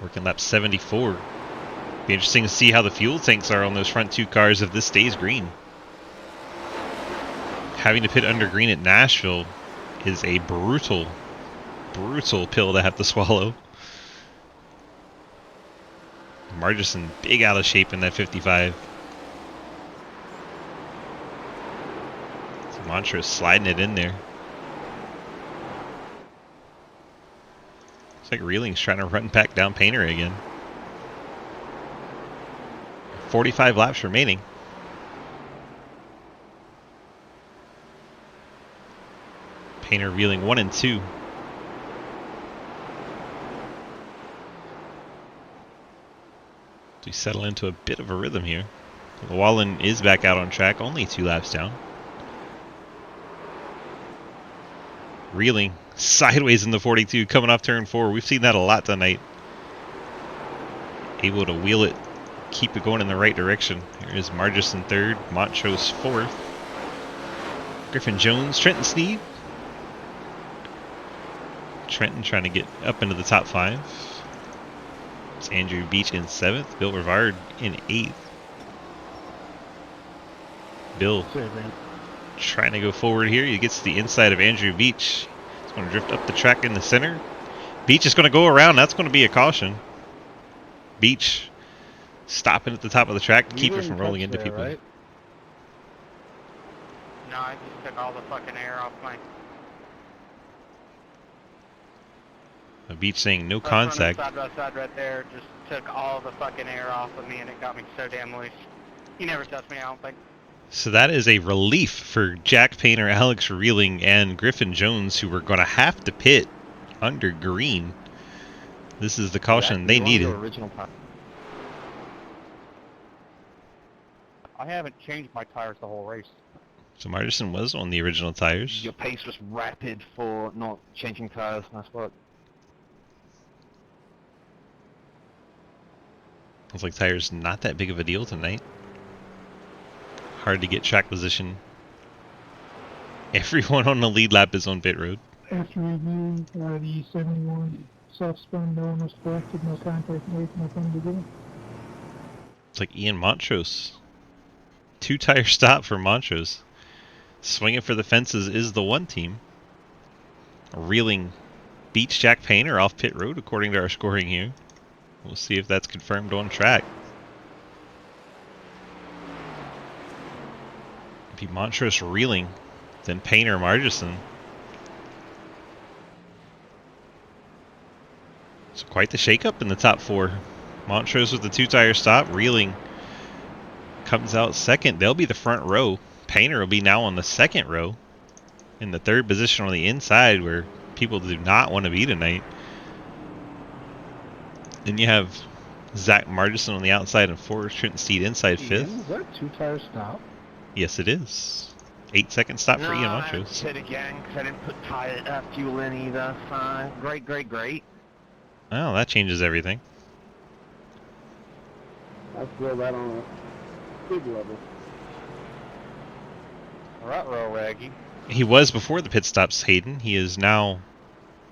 Working lap 74. Be interesting to see how the fuel tanks are on those front 2 cars if this stays green. Having to pit under green at Nashville is a brutal pill to have to swallow. Margerson big out of shape in that 55. So Montrose sliding it in there. Looks like Reeling's trying to run back down Painter again. 45 laps remaining. Painter Reeling 1 and 2. We settle into a bit of a rhythm here. Llewellyn is back out on track, only 2 laps down. Reeling sideways in the 42, coming off turn 4. We've seen that a lot tonight. Able to wheel it, keep it going in the right direction. Here is Margerson 3rd, Montrose 4th. Griffin Jones, Trenton Sneed. Trenton trying to get up into the top 5. It's Andrew Beach in 7th. Bill Rivard in 8th. Bill trying to go forward here. He gets to the inside of Andrew Beach. He's going to drift up the track in the center. Beach is going to go around. That's going to be a caution. Beach stopping at the top of the track to keep it from rolling into people. Right? No, I just took all the fucking air off my... The Beach saying no I was running contact. side by side right there, just took all the fucking air off of me and it got me so damn loose. He never touched me, I don't think. So that is a relief for Jack Painter, Alex Reeling, and Griffin Jones, who were going to have to pit under green. This is the caution they needed. Original time. I haven't changed my tires the whole race. So Margerson was on the original tires. Your pace was rapid for not changing tires. Nice work. Looks like tires not that big of a deal tonight. Hard to get track position. Everyone on the lead lap is on pit road. After review, the 71 self-spun dome was corrected, no contact made, nothing to do. It's like Ian Montrose. 2 tire stop for Montrose. Swinging for the fences is the 1 team. Reeling beats Jack Painter off pit road according to our scoring here. We'll see if that's confirmed on track. If be Montrose Reeling, then Painter Margerson. Quite the shakeup in the top 4. Montrose with the 2-tire stop. Reeling comes out second. They'll be the front row. Painter will be now on the second row in the 3rd position on the inside, where people do not want to be tonight. Then you have Zach Margison on the outside and 4th, Trenton Steed inside 5th. Is that a 2-tire stop? Yes, it is. 8-second stop for Ian I Montrose. said again because I didn't put fuel in either. Great. Well, that changes everything. I feel that on a big level. Row, Raggy. He was before the pit stops, Hayden. He is now...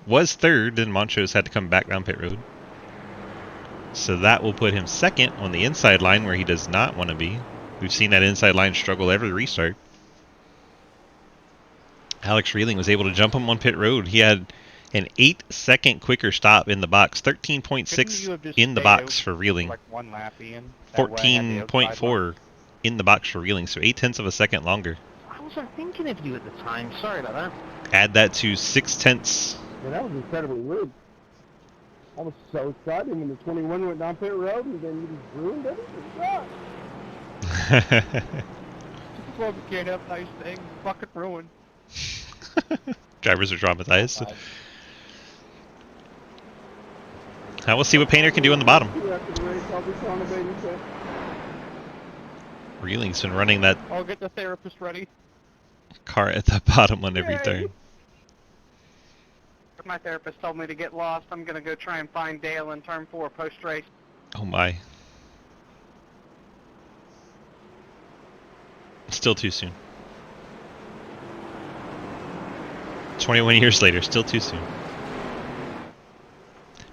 was 3rd, and Montrose had to come back down pit road. So that will put him 2nd on the inside line, where he does not want to be. We've seen that inside line struggle every restart. Alex Reeling was able to jump him on pit road. He had an 8-second quicker stop in the box. 13.6 in the box for Reeling. Like 1 lap in. 14.4 in the box for Reeling, so 0.8 of a second longer. I wasn't thinking of you at the time. Sorry about that. Add that to 0.6. Yeah, that was incredibly weird. I was so excited when the 21 went down pit road, and then you just ruined everything. Just love you can't have nice things. Fucking ruined. Drivers are traumatized. Now we'll see what Painter can do on the bottom. Reeling's been running that I'll get the therapist ready. car at the bottom on every turn. My therapist told me to get lost. I'm gonna go try and find Dale in turn 4 post-race. Oh my. Still too soon. 21 years later, still too soon.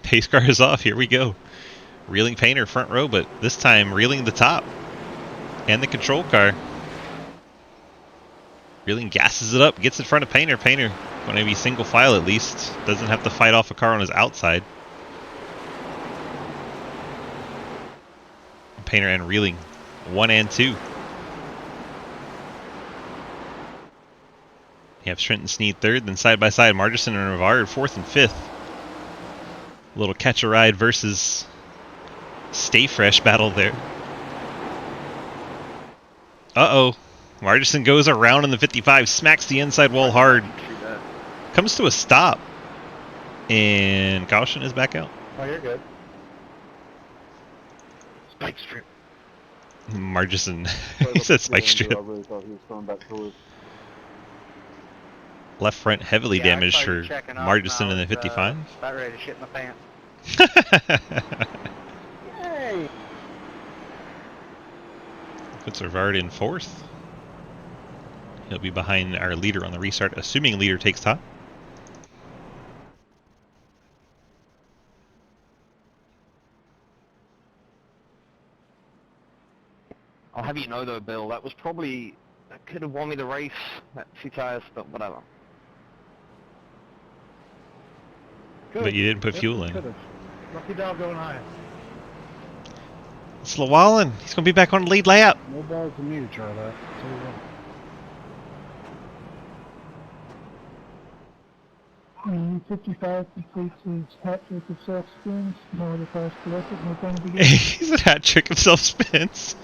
Pace car is off, here we go. Reeling Painter front row, but this time Reeling the top. And the control car. Reeling gasses it up, gets in front of Painter. Painter going to be single file at least. Doesn't have to fight off a car on his outside. Painter and Reeling, 1 and 2. You have Trenton Sneed 3rd, then side by side Margison and Rivard 4th and 5th. A little catch a ride versus stay fresh battle there. Uh-oh. Margison goes around in the 55, smacks the inside wall hard. Comes to a stop. And caution is back out. Oh, you're good. Spike strip. Margison. He said spike strip. I really thought he was going back towards. Left front heavily damaged for Margison in the 55. About ready to shit my pants. Hey! Puts Rivard in 4th. He'll be behind our leader on the restart, assuming leader takes top. I'll have you know though, Bill, that could have won me the race, that 2 tires, but whatever. But you didn't put fuel in. Lucky dog going high. It's Llewellyn. He's going to be back on the lead lap. No balls to me to try that. 55 completes his hat trick of self-spins. No other cars collected. No time to begin. He's a hat trick of self-spins.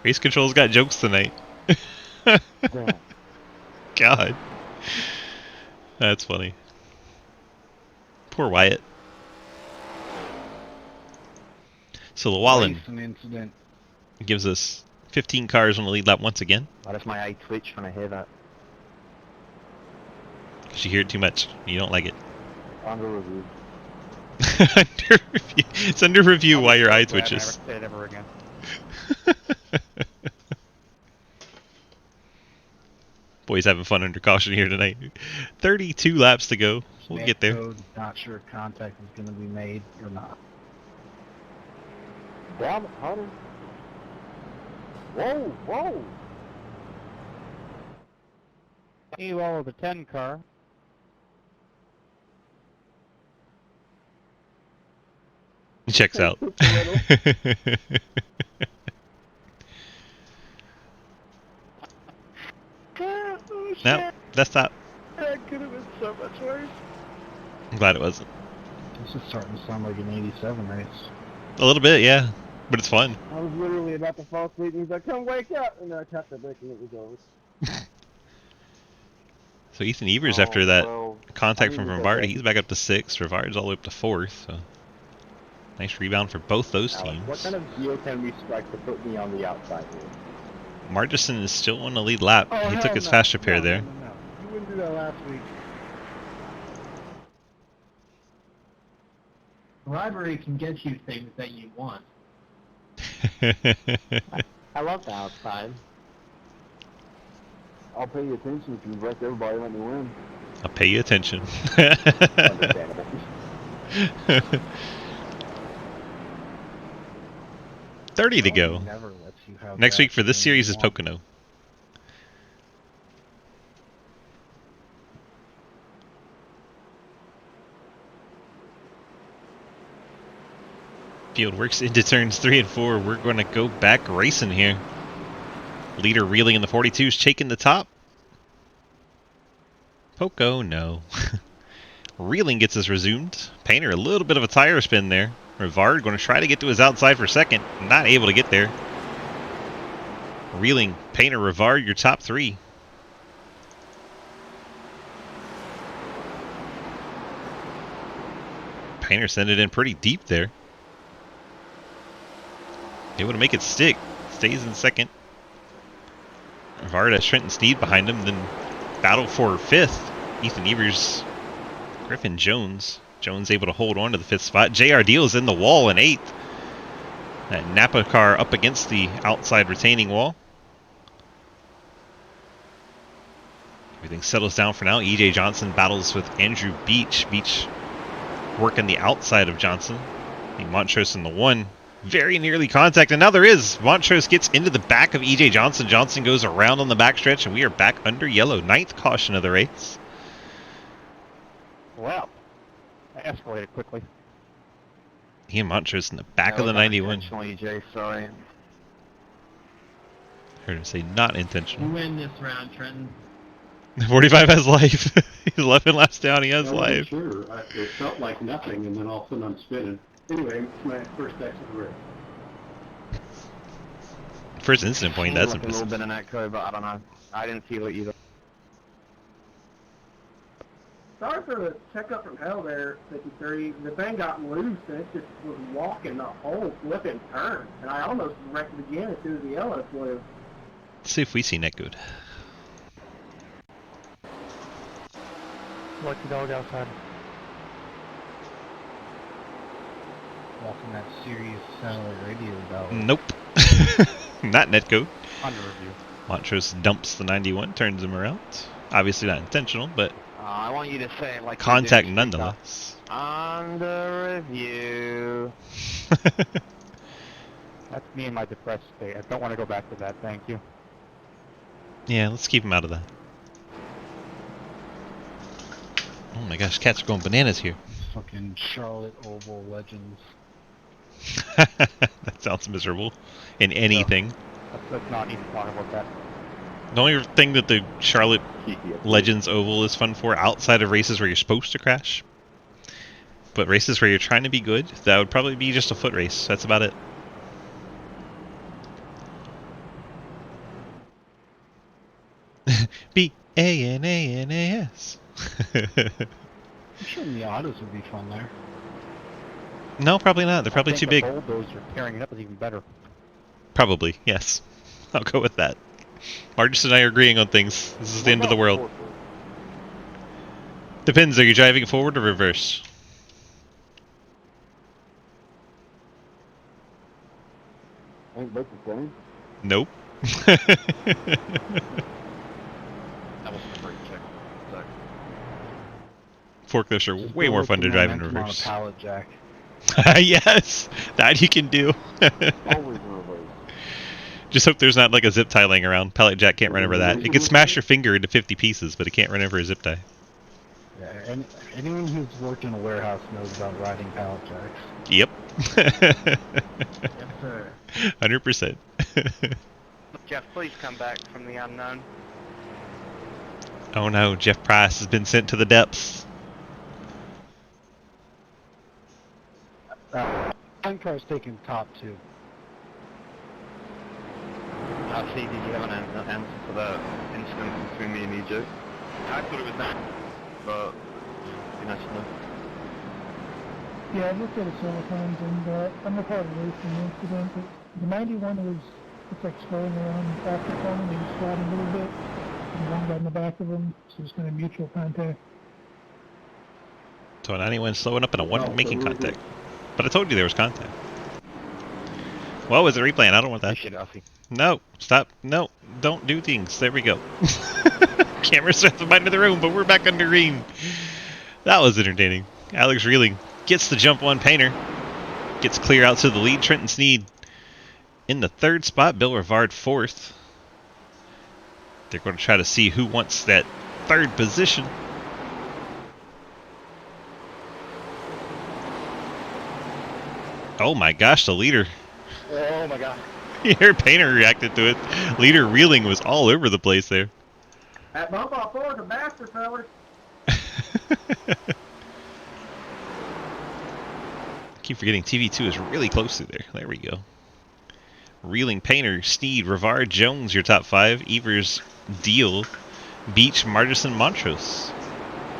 Race Control's got jokes tonight. God. That's funny. Poor Wyatt. So Llewellyn gives us 15 cars on the lead lap once again. Oh, that's my eye twitch when I hear that. Because you hear it too much. You don't like it. Under review. Under review. It's under review why your eye twitches. Never say it ever again. Boys having fun under caution here tonight. 32 laps to go. We'll get there. Code, not sure if contact is going to be made or not. Damn it, Hunter. Whoa, whoa. You all of the 10 car. Checks out. Oh, No, that's top. that could have been so much worse. I'm glad it wasn't. This is starting to sound like an 87 race. A little bit, yeah. But it's fun. I was literally about to fall asleep and he's like, come wake up! And then I tapped the brake and it was over. So Ethan Evers, after that well, contact I from mean, Rivard, okay. he's back up to 6th. Rivard's all the way up to 4th. So nice rebound for both those Alex, teams. what kind of deal can we strike to put me on the outside here? Margison is still on the lead lap. Oh, He hell took his no. fast repair No, there. No. You wouldn't do that last week. Bribery can get you things that you want. I love the outside. I'll pay you attention if you wreck everybody and let me win. I'll pay you attention. Understandable. 30 to go. Never lets you have Next that week for this thing series you is want. Pocono. Field works into turns 3 and 4. We're going to go back racing here. Leader reeling in the 42s, taking the top. Poco, no. Reeling gets us resumed. Painter, a little bit of a tire spin there. Rivard going to try to get to his outside for second. Not able to get there. Reeling, Painter, Rivard, your top 3. Painter sent it in pretty deep there. Able to make it stick. Stays in second. Rivard has Trenton Sneed behind him. Then battle for 5th. Ethan Evers, Griffin Jones. Jones able to hold on to the 5th spot. JR Deals in the wall in 8th. That Napa car up against the outside retaining wall. Everything settles down for now. EJ Johnson battles with Andrew Beach. Beach working the outside of Johnson. I think Montrose in the 1. Very nearly contact, and now there is. Montrose gets into the back of EJ Johnson. Johnson goes around on the backstretch, and we are back under yellow. 9th caution of the race. Well, I escalated quickly. He and Montrose in the back of the 91. Intentionally, Jay, sorry. Heard him say not You intentional. win this round, Trenton. 45 has life. He's 11 laps down. He has I wasn't life. sure. It felt like nothing, and then all of a sudden I'm spinning. Anyway, it's my first exit of the race. First incident point. That's A little impressive. bit in that code, but I don't know. I didn't feel it either. Sorry for the checkup from hell there, 53. The thing got loose and it just was walking the whole flipping turn. And I almost wrecked it again as soon as the yellow flew. Let's see if we see net good. Lucky dog outside. Walking that serious satellite radio about. Nope. Not netcode. Under review. Montrose dumps the 91, turns him around. Obviously not intentional, but I want you to say it like you contact do. nonetheless. Under review. That's me in my depressed state. I don't want to go back to that. Thank you. Yeah, let's keep him out of that. Oh my gosh, cats are going bananas here. Fucking Charlotte Oval Legends. That sounds miserable. In anything. Let's not even talk about that. The only thing that the Charlotte Legends Oval is fun for, outside of races where you're supposed to crash, but races where you're trying to be good, that would probably be just a foot race. That's about it. B-A-N-A-N-A-S. I'm sure Miatas would be fun there. No, probably not. They're probably I too think big. the bulldozer tearing it up is even better. Probably, yes. I'll go with that. Marcus and I are agreeing on things. This is the end of the world. Depends, are you driving forward or reverse? Ain't both the same. Nope. That wasn't a great check. Sorry. Forklifts are way more fun to drive in reverse. Pallet jack. Yes! That you can do. Always in reverse. Just hope there's not like a zip tie laying around. Pallet jack can't run over that. It can smash your finger into 50 pieces, but it can't run over a zip tie. Yeah, and anyone who's worked in a warehouse knows about riding pallet jacks. Yep. Yes, sir. 100%. Jeff, please come back from the unknown. Oh no, Jeff Price has been sent to the depths. Car's taking top 2. See, did you have an answer for the incident between me and EJ? I thought it was that, but it'd be nice to know. Yeah, I've looked at it several times, and I'm not part of the racing incident, but the 91 was, it's like slowing around after the corner, maybe sliding a little bit, and one got in the back of him, so it's kind of mutual contact. So 91 slowing up and a one Oh, making so we're contact. But I told you there was contact. Well, was it replaying? I don't want that. No, stop. No, don't do things. There we go. Camera's at the end of the room, but we're back under green. That was entertaining. Alex Reeling gets the jump on Painter. Gets clear out to the lead. Trenton Sneed in the 3rd spot. Bill Rivard 4th. They're going to try to see who wants that 3rd position. Oh my gosh, the leader. Oh my god. You heard Painter reacted to it. Leader Reeling was all over the place there. That bump off forward's a bastard, fellas. Keep forgetting TV2 is really close through there. There we go. Reeling, Painter, Sneed, Rivard, Jones, your top 5. Evers, Deal, Beach, Martison, Montrose.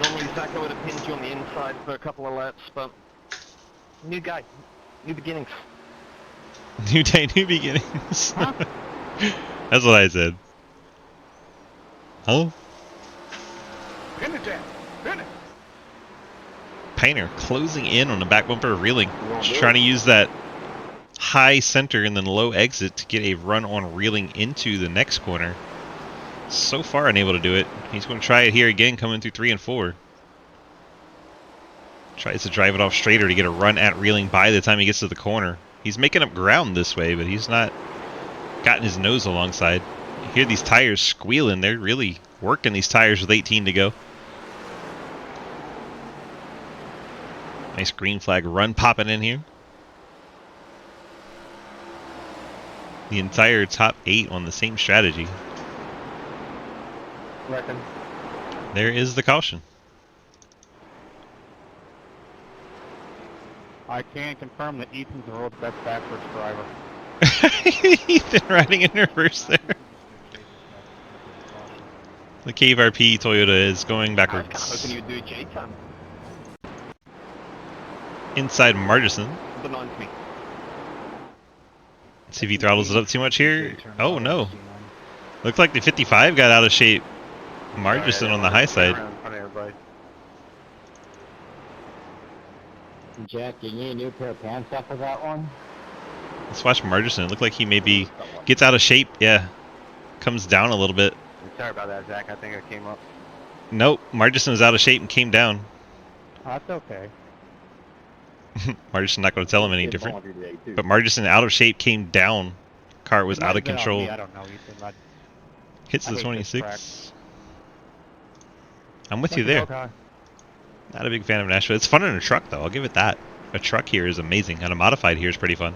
Normally Zach would have pinned you on the inside for a couple of laps, but new guy, new beginnings. New day, new beginnings. Huh? That's what I said. Huh? Pin it down, pin it. Painter closing in on the back bumper of Reeling. Just trying to use that high center and then low exit to get a run on Reeling into the next corner. So far unable to do it. He's going to try it here again, coming through 3 and 4. Tries to drive it off straighter to get a run at Reeling by the time he gets to the corner. He's making up ground this way, but he's not gotten his nose alongside. You hear these tires squealing. They're really working these tires with 18 to go. Nice green flag run popping in here. The entire top 8 on the same strategy. Reckon. There is the caution. I can confirm that Ethan's the world's best backwards driver. Ethan riding in reverse there. The KVRP Toyota is going backwards. I was hoping you would do a J-turn. Inside Martison. Benign to me. See if he throttles it up too much here. Oh no. Looked like the 55 got out of shape. Martison on the high side. Jack, you need a new pair of pants after that one? Let's watch Martison. It looked like he maybe gets out of shape. Yeah. Comes down a little bit. Sorry about that, Zach. I think I came up. Nope. Martison was out of shape and came down. Oh, that's okay. Martison not going to tell him any different. But Martison out of shape came down. Car was out of control. I don't know, Ethan. Hits the 26. I'm with you there. Not a big fan of Nashville. It's fun in a truck, though. I'll give it that. A truck here is amazing, and a modified here is pretty fun.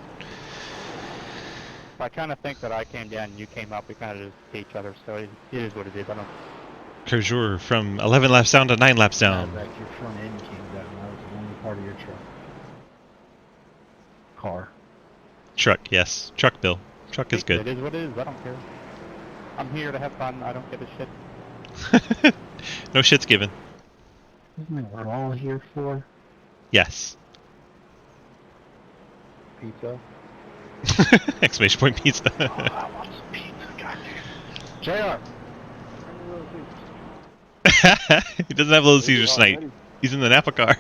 I kind of think that I came down and you came up. We kind of just hate each other, so it is what it is. I don't. Cajur from 11 laps down to 9 laps down. Back your front end came down. That was the only part of your truck. Car. Truck, yes. Truck, Bill. Truck is good. It is what it is. I don't care. I'm here to have fun. I don't give a shit. No shit's given. Isn't that what we're all here for? Yes. Pizza? Exclamation point pizza. Oh, I want some pizza, goddamn. JR! He doesn't have Little Caesars tonight. He's in the Napa car.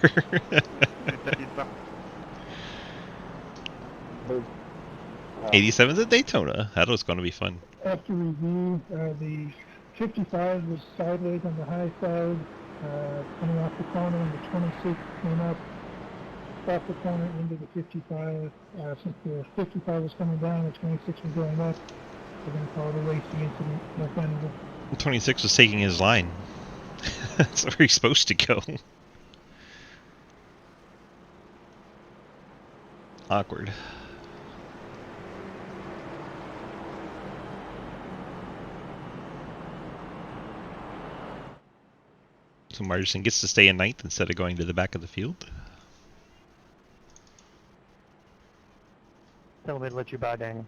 87's at Daytona. That was going to be fun. After review, the 55 was sideways on the high side, coming off the corner, and the 26 came up off the corner into the 55. Since the 55 was coming down, the 26 was going up. We're going to call it a racing incident. No fun of it. 26 was taking his line. That's where he's supposed to go. Awkward. So Margerson gets to stay in ninth instead of going to the back of the field. Tell me to let you buy, Daniel.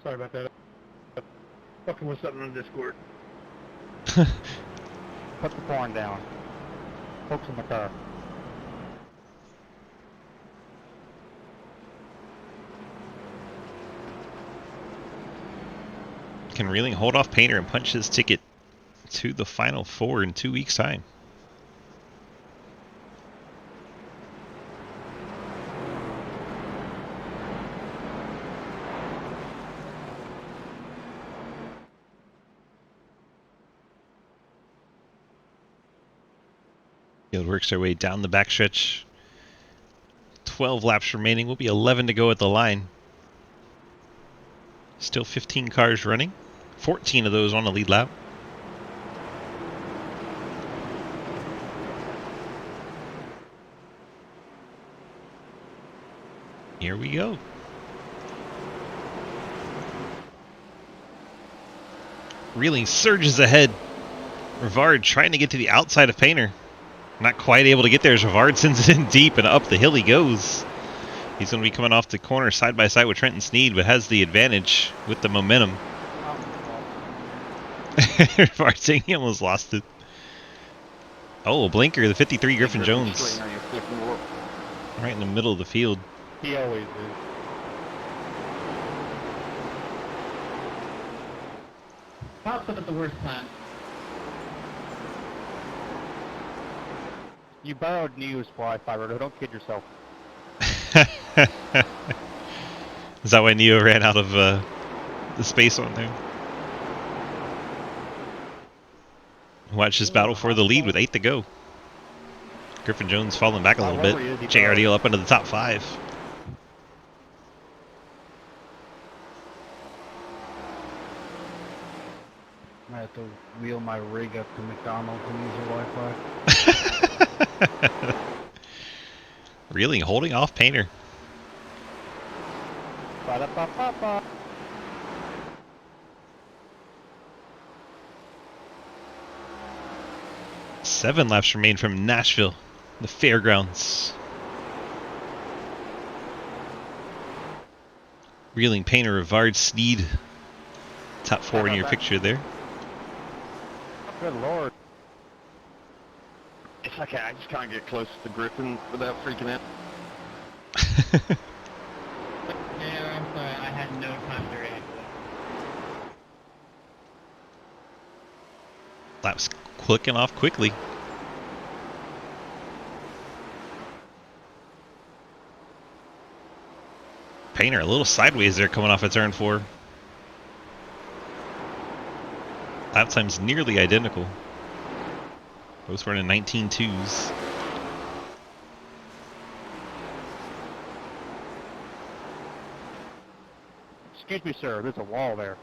Sorry about that. Fucking with something on Discord. Put the corn down. Folks in the car. Can Reeling hold off Painter and punch his ticket to the Final Four in 2 weeks' time? Field works their way down the backstretch. 12 laps remaining. Will be 11 to go at the line. Still 15 cars running. 14 of those on the lead lap. Here we go. Reeling surges ahead. Rivard trying to get to the outside of Painter. Not quite able to get there as Rivard sends it in deep, and up the hill he goes. He's going to be coming off the corner side by side with Trenton Sneed, but has the advantage with the momentum. Rivard, he almost lost it. Oh, blinker, the 53 Griffin Jones. Right in the middle of the field. He always is. Pops up at the worst time. You borrowed Neo's fly fiber, don't kid yourself. Is that why Neo ran out of the space on there? Watch this battle for the lead with 8 to go. Griffin Jones falling back a little bit. JRDL up into the top 5. I have to wheel my rig up to McDonald's and use their Wi-Fi. Really holding off Painter. Ba-da-ba-ba-ba. 7 laps remain from Nashville, the Fairgrounds. Reeling, Painter, Rivard, Sneed. Top 4 in your picture there. Good lord. It's okay, I just can't get close to Griffin without freaking out. Yeah, I'm sorry, I had no time to react to that. Laps clicking off quickly. Painter a little sideways there coming off of turn 4. Lap time's nearly identical. Both running 19.2s. Excuse me, sir, there's a wall there.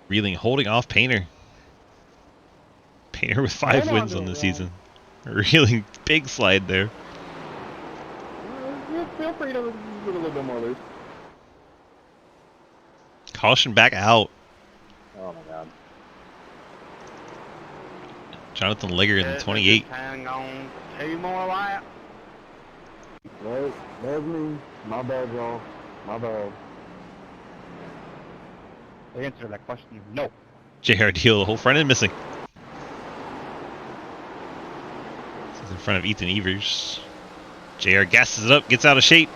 Reeling holding off Painter. Painter with 5 wins on the season. Reeling big slide there. Yeah, feel free to get a little bit more loose. Caution back out. Oh my god. Jonathan Legger in the 28. Hang on 2 more laps. Right, there's me. My bad, y'all. My bad. The answer to that question is no. JR Deal, the whole front end missing. This is in front of Ethan Evers. JR gasses it up, gets out of shape.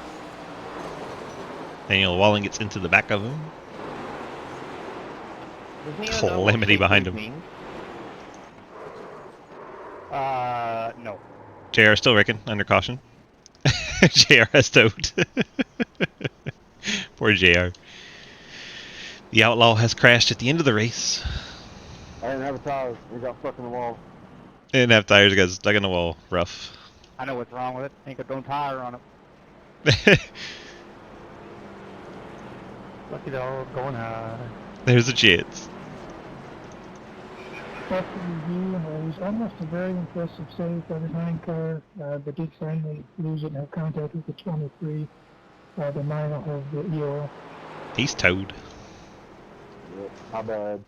Daniel Walling gets into the back of him. Calamity behind him. No. JR still wrecking, under caution. JR has towed. Poor JR. The Outlaw has crashed at the end of the race. I didn't have a tire. We got stuck in the wall. Didn't have tires, got stuck in the wall. Rough. I know what's wrong with it. Ain't got no tire on it. Lucky dog going high. There's a chance. After review, and it was almost a very impressive save by the 9 car, but did finally lose it and have contact with the 23, the mile of the EOL. He's towed. Yep, my bad.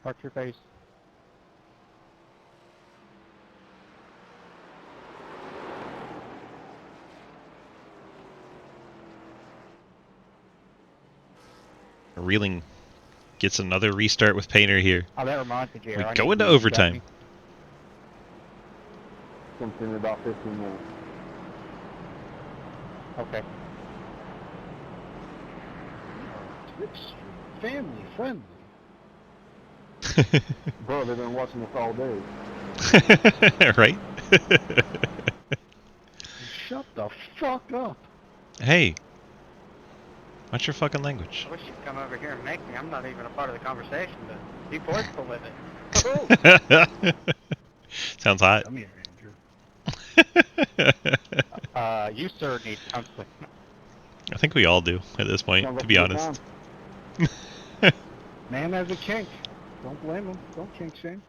Park your face. Reeling gets another restart with Painter here. Oh, that reminds me, JR. We I go need into you to overtime. back me. Comes in about 15 minutes. Okay. Family friendly. Bro, they've been watching us all day. Right? Shut the fuck up. Hey. Watch your fucking language. I wish you'd come over here and make me. I'm not even a part of the conversation, but be forceful with it. Sounds hot. Come here, Andrew. You, sir, need counseling. I think we all do at this point, Sounds to like be a good honest. time. Man has a kink. Don't blame him. Don't kink shame.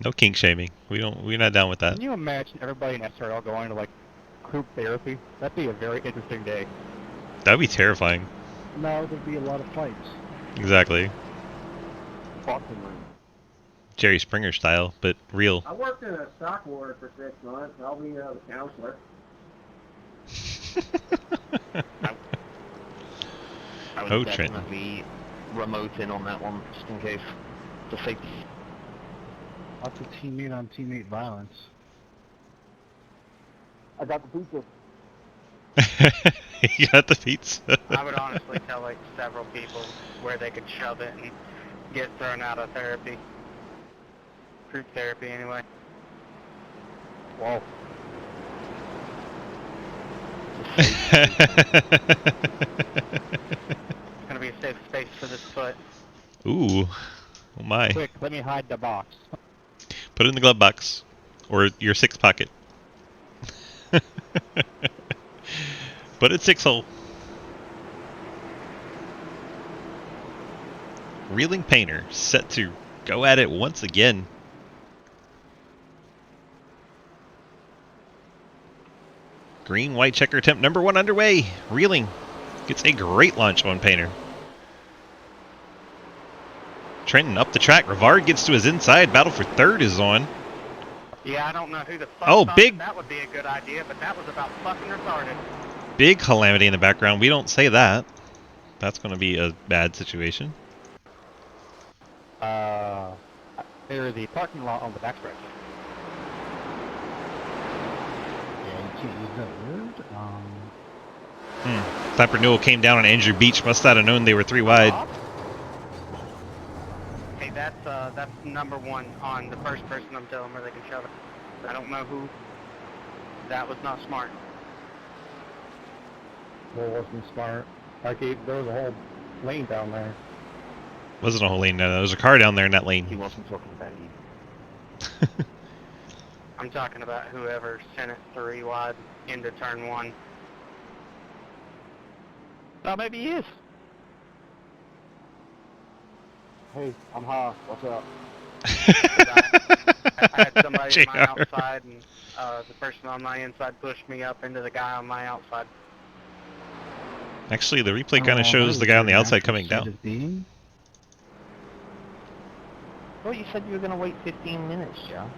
No kink shaming. We're not down with that. Can you imagine everybody in SRL going to, like, group therapy? That'd be a very interesting day. That'd be terrifying. No, there'd be a lot of fights. Exactly. Boxing ring. Jerry Springer style, but real. I worked in a stock ward for 6 months. I'll be the counselor. I would Oh, Trent. definitely remote in on that one, just in case. The safety. Lots of teammate on teammate violence. I got the pizza. You got the pizza. I would honestly tell, like, several people where they could shove it and get thrown out of therapy. Group therapy, anyway. Whoa. It's gonna be a safe space for this foot. Ooh. Oh my. Quick, let me hide the box. Put it in the glove box. Or your 6 pocket. But it's 6 hole. Reeling Painter set to go at it once again. Green white checker attempt number 1 underway. Reeling gets a great launch on Painter. Trenton up the track. Rivard gets to his inside. Battle for third is on. Yeah, I don't know who the fuck Oh, thought big- that would be a good idea, but that was about fucking retarded. Big calamity in the background. We don't say that. That's going to be a bad situation. There's the parking lot on the backstretch. Yeah, you can't use that word. Lap renewal came down on Andrew Beach. Must not have known they were 3 wide. Hey, that's number 1 on the first person I'm telling where they can shove it. I don't know who. That was not smart. Well, wasn't smart. Like, there was a whole lane down there. Wasn't a whole lane down there. There was a car down there in that He lane. wasn't talking about you. I'm talking about whoever sent it 3 wide into turn 1. Oh, maybe he is. Hey, I'm high. What's up? I had somebody on my JR. outside, and the person on my inside pushed me up into the guy on my outside. Actually, the replay kind of shows the guy on the outside coming down. Well, you said you were going to wait 15 minutes, Joe.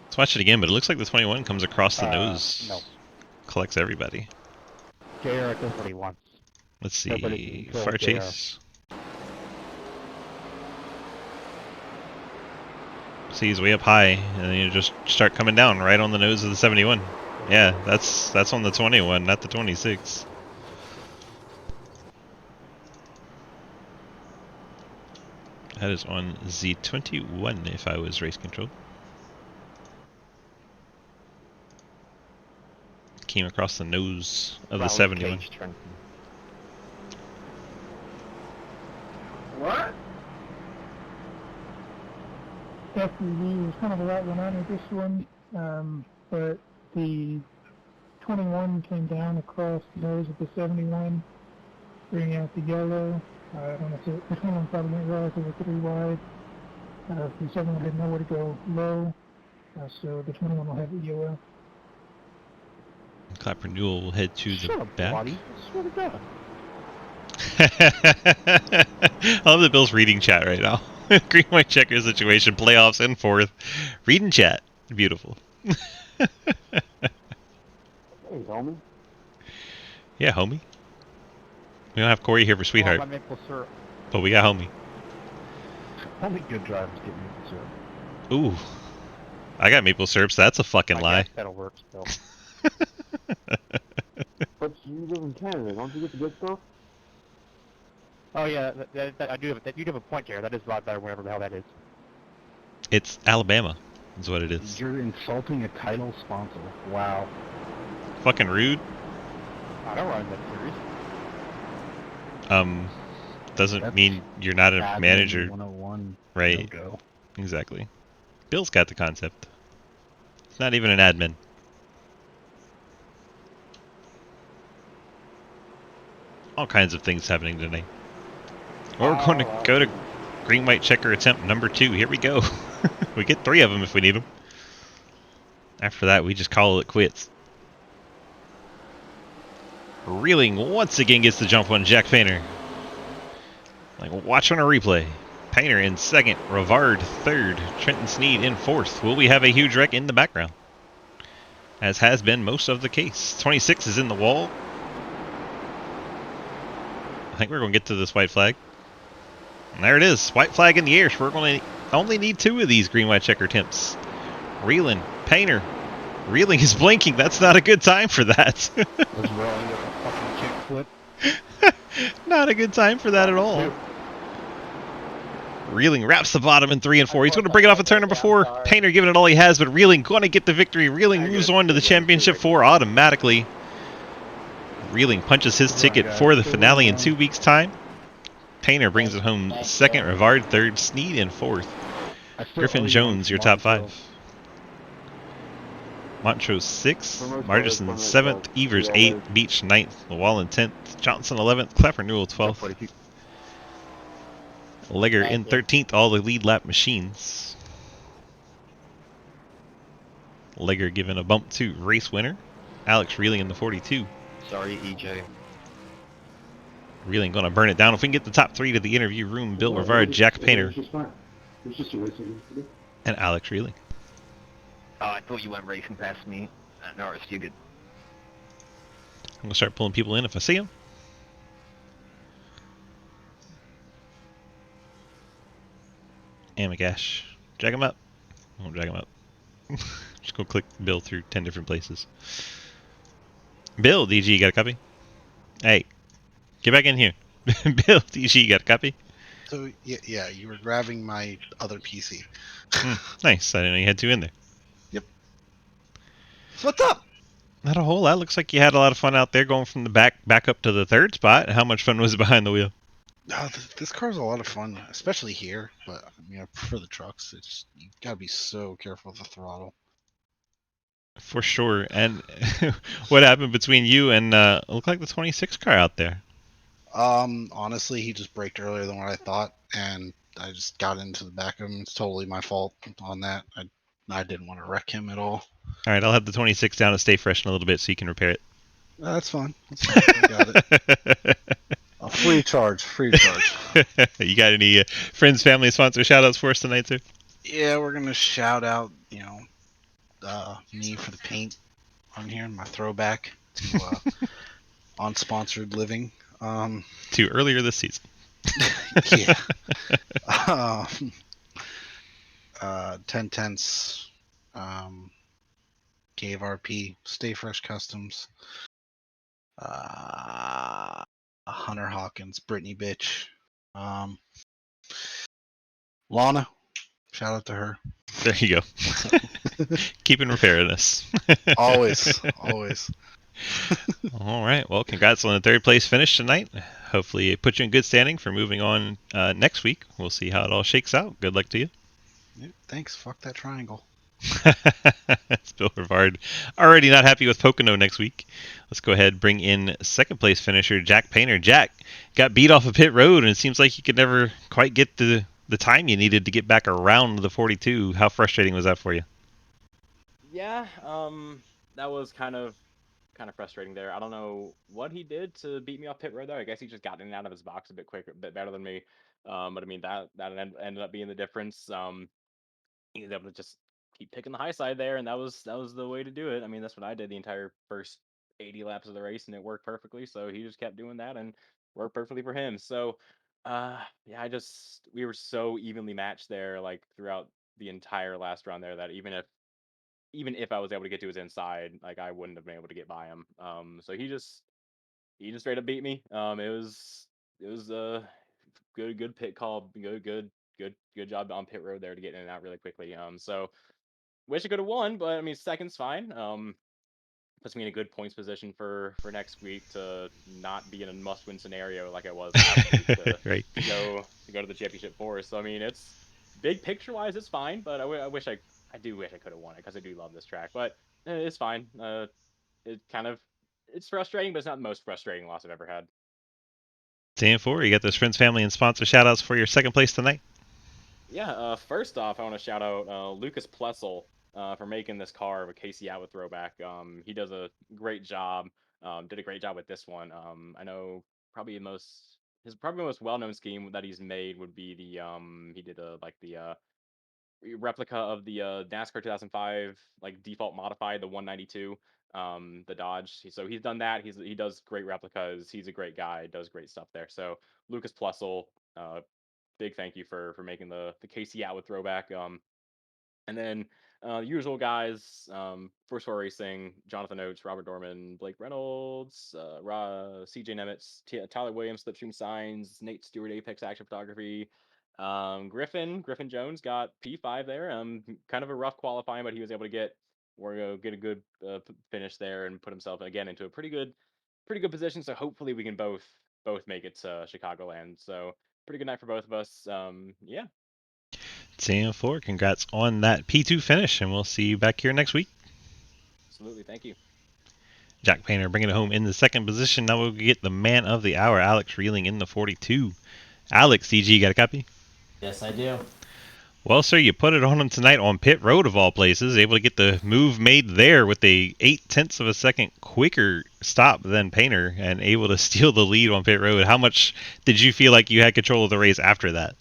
Let's watch it again, but it looks like the 21 comes across the nose. No. Collects everybody. JR does what he wants. Let's Nobody see. can control Far JR. chase. See, he's way up high, and then you just start coming down right on the nose of the 71. Yeah, that's on the 21, not the 26. That is on Z21 if I was race control. Came across the nose of the 71. What? FPV was kind of a lot going on with this one, but the 21 came down across the nose of the 71, bringing out the yellow. I don't know if the 21 probably went relatively 3 wide. The 7 had nowhere to go low, so the 21 will have EOL. Clapper Newell will head to Shut the up, back. buddy. I swear to God. I love that Bill's reading chat right now. Green white checker situation, playoffs in fourth. Reading chat. Beautiful. Hey, homie. Yeah, homie. We don't have Corey here for sweetheart, My maple syrup. but we got homie. Only good drivers get maple syrup. Ooh. I got maple syrup, so that's a fucking lie. That'll work still. But you live in Canada, don't you get the good stuff? Oh yeah, I do have you do have a point there. That is a lot better, whatever the hell that is. It's Alabama, is what it is. You're insulting a title sponsor. Wow. Fucking rude. I don't run that series. Doesn't That's mean you're not a Admin manager. 101. Right. No-go. Exactly. Bill's got the concept. It's not even an admin. All kinds of things happening today. We're going to go to green white checker attempt number 2. Here we go. We get 3 of them if we need them. After that, we just call it quits. Reeling once again gets the jump on Jack Painter. Like, watch on a replay. Painter in second, Rivard third, Trenton Sneed in fourth. Will we have a huge wreck in the background? As has been most of the case. 26 is in the wall. I think we're going to get to this white flag. And there it is. White flag in the air. So we're going to only need 2 of these green white checker attempts. Reeling, Painter. Reeling is blinking. That's not a good time for that. Was rolling with a fucking kickflip. Not a good time for that at all. Reeling wraps the bottom in 3 and 4. He's going to bring it off a turn number 4. Painter giving it all he has, but Reeling going to get the victory. Reeling moves on to the championship 4 automatically. Reeling punches his ticket for the finale in 2 weeks' time. Painter brings it home second, Rivard third, Sneed in fourth. Griffin Jones, your top 5. Montrose 6th, Margison 7th, Evers 8th, Beach 9th, Llewellyn 10th, Johnson 11th, Clapper Newell 12th. Legger in 13th, all the lead lap machines. Legger given a bump to race winner. Alex Reeling in the 42. Sorry, EJ. Reeling going to burn it down. If we can get the top 3 to the interview room, Bill Rivard, Jack Painter, It was just a race yesterday. and Alex Reeling. Oh, I thought you went racing past me. Norris, you good. I'm going to start pulling people in if I see them. And McGash. Drag him up. I won't drag him up. Just go click Bill through 10 different places. Bill, DG, you got a copy? Hey, get back in here. Bill, DG, you got a copy? So, yeah, you were grabbing my other PC. Nice. I didn't know you had 2 in there. Yep. What's up? Not a whole lot. Looks like you had a lot of fun out there going from the back up to the 3rd spot. How much fun was it behind the wheel? This car's a lot of fun, especially here. But I prefer the trucks. It's you gotta be so careful with the throttle. For sure. And what happened between you and looked like the 26 car out there? Honestly, he just braked earlier than what I thought, and I just got into the back of him. It's totally my fault on that. I didn't want to wreck him at all. All right, I'll have the 26 down to stay fresh in a little bit so you can repair it. That's fine. That's fine. I got it. Free charge. You got any friends, family, sponsor shout-outs for us tonight, sir? Yeah, we're going to shout out, me for the paint on here, my throwback to unsponsored living. To earlier this season. Yeah. 10 Tenths, Cave RP, Stay Fresh Customs, Hunter Hawkins, Brittany Bitch, Lana, shout out to her. There you go. Keeping repairing us. Always. All right. Well, congrats on the 3rd place finish tonight. Hopefully it puts you in good standing for moving on next week. We'll see how it all shakes out. Good luck to you. Yeah, thanks. Fuck that triangle. It's Bill Rivard. Already not happy with Pocono next week. Let's go ahead and bring in second place finisher Jack Painter. Jack got beat off of pit road, and it seems like you could never quite get the time you needed to get back around the 42. How frustrating was that for you? Yeah, that was kind of frustrating there. I don't know what he did to beat me off pit road there. I guess he just got in and out of his box a bit quicker, a bit better than me. But I mean ended up being the difference. He was able to just keep picking the high side there, and that was the way to do it. I mean, that's what I did the entire first 80 laps of the race, and it worked perfectly. So he just kept doing that, and worked perfectly for him. So, yeah, we were so evenly matched there, like throughout the entire last round there, that even if I was able to get to his inside, like I wouldn't have been able to get by him. So he just straight up beat me. It was a good pit call, good job on pit road there to get in and out really quickly. So wish I could have won, but I mean second's fine. Puts me in a good points position for next week to not be in a must-win scenario like I was last week to Right. to go to the championship four. So I mean, it's big picture-wise, it's fine, but I do wish I could have won it because I do love this track. But it's fine. It kind of it's frustrating, but it's not the most frustrating loss I've ever had. Team 4, you got those friends, family, and sponsor shout-outs for your second place tonight. Yeah, first off, I want to shout out Lucas Plessel for making this car a Casey Atwood throwback. He does a great job. Did a great job with this one. I know probably his probably most well-known scheme that he's made would be the he did the replica of the NASCAR 2005 like default modified, the 192, the Dodge. So he's done that. He does great replicas. He's a great guy. Does great stuff there. So Lucas Plessel, big thank you for making the Casey Atwood throwback. And then the usual guys, First Four Racing, Jonathan Oates, Robert Dorman, Blake Reynolds, CJ Nemitz, Tyler Williams, Slipstream Signs, Nate Stewart, Apex Action Photography. Griffin Jones got P5 there. Kind of a rough qualifying, but he was able to get a good finish there and put himself again into a pretty good position. So hopefully we can both make it to Chicagoland. So pretty good night for both of us. Yeah. Team 4, congrats on that P2 finish, and we'll see you back here next week. Absolutely. Thank you. Jack Painter bringing it home in the second position. Now we'll get the man of the hour, Alex Reeling, in the 42. Alex, CG, got a copy? Yes, I do. Well, sir, you put it on him tonight on pit road of all places, able to get the move made there with a 0.8 of a second quicker stop than Painter, and able to steal the lead on pit road. How much did you feel like you had control of the race after that?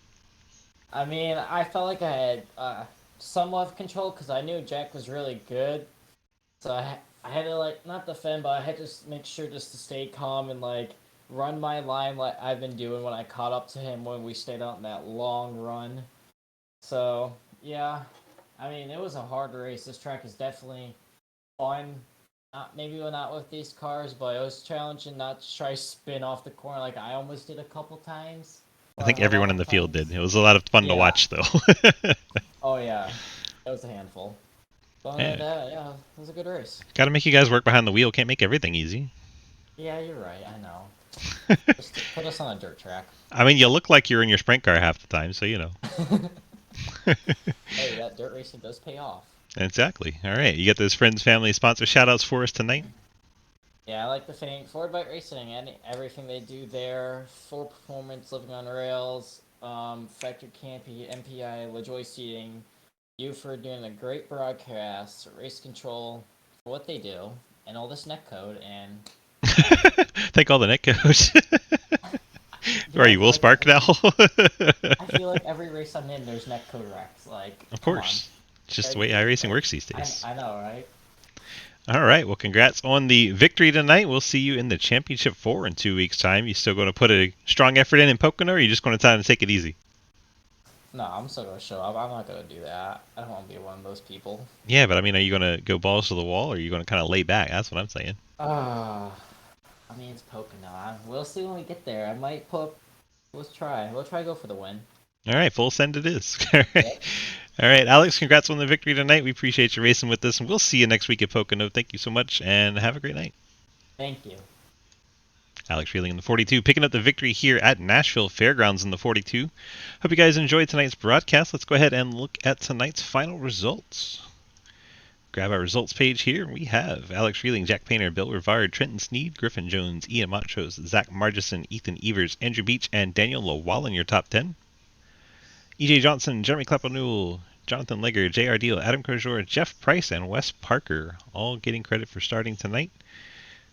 I mean, I felt like I had somewhat of control because I knew Jack was really good. So I had to, like, not defend, but I had to make sure just to stay calm and, like, run my line like I've been doing when I caught up to him when we stayed out in that long run. So, yeah, I mean, it was a hard race. This track is definitely fun. Maybe not with these cars, but it was challenging not to try to spin off the corner like I almost did a couple times. I think everyone in the field did. It was a lot of fun to watch, though. Oh, yeah. It was a handful. But Yeah. yeah, it was a good race. Got to make you guys work behind the wheel. Can't make everything easy. Yeah, you're right. I know. Just put us on a dirt track. I mean, you look like you're in your sprint car half the time, so you know. Hey, that dirt racing does pay off. Exactly. All right. You get those friends, family, sponsor shout-outs for us tonight? Yeah, I like the thing. Ford Bike Racing and everything they do there. Full Performance, Living on Rails, Factor Campy, MPI, LaJoy Seating. You for doing a great broadcast, Race Control, for what they do, and all this netcode, and... Thank all the netcodes. Are you Will Spark now? I feel like every race I'm in, there's netcode wrecks. Like, of course. It's just the way iRacing works these days. I know, right? All right. Well, congrats on the victory tonight. We'll see you in the Championship 4 in 2 weeks' time. You still going to put a strong effort in Pocono, or are you just going to try to take it easy? No, I'm still going to show up. I'm not going to do that. I don't want to be one of those people. Yeah, but I mean, are you going to go balls to the wall, or are you going to kind of lay back? That's what I'm saying. I mean, it's Pocono. We'll see when we get there. I might put... Let's try. We'll try to go for the win. All right, full send it is. All right. Yep. All right, Alex, congrats on the victory tonight. We appreciate you racing with us, and we'll see you next week at Pocono. Thank you so much, and have a great night. Thank you. Alex Reeling in the 42, picking up the victory here at Nashville Fairgrounds in the 42. Hope you guys enjoyed tonight's broadcast. Let's go ahead and look at tonight's final results. grab our results page here. We have Alex Reeling, Jack Painter, Bill Rivard, Trenton Sneed, Griffin Jones, Ian Montrose, Zach Margison, Ethan Evers, Andrew Beach, and Daniel Lawal in your top 10. EJ Johnson, Jeremy Clapper-Newell, Jonathan Legger, J.R. Deal, Adam Crozier, Jeff Price, and Wes Parker, all getting credit for starting tonight.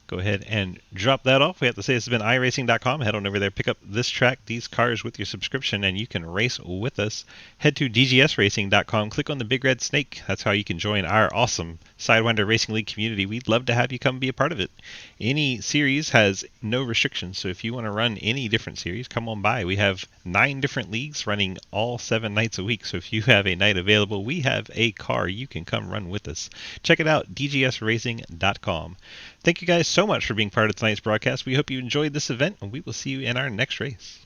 Go ahead and drop that off. We have to say this has been iRacing.com. Head on over there, pick up this track, these cars with your subscription, and you can race with us. Head to DGSRacing.com. Click on the big red snake. That's how you can join our awesome Sidewinder Racing League community. We'd love to have you come be a part of it. Any series has no restrictions, so if you want to run any different series, come on by. We have 9 different leagues running all 7 nights a week, so if you have a night available, we have a car you can come run with us. Check it out, DGSRacing.com. Thank you guys so much for being part of tonight's broadcast. We hope you enjoyed this event, and we will see you in our next race.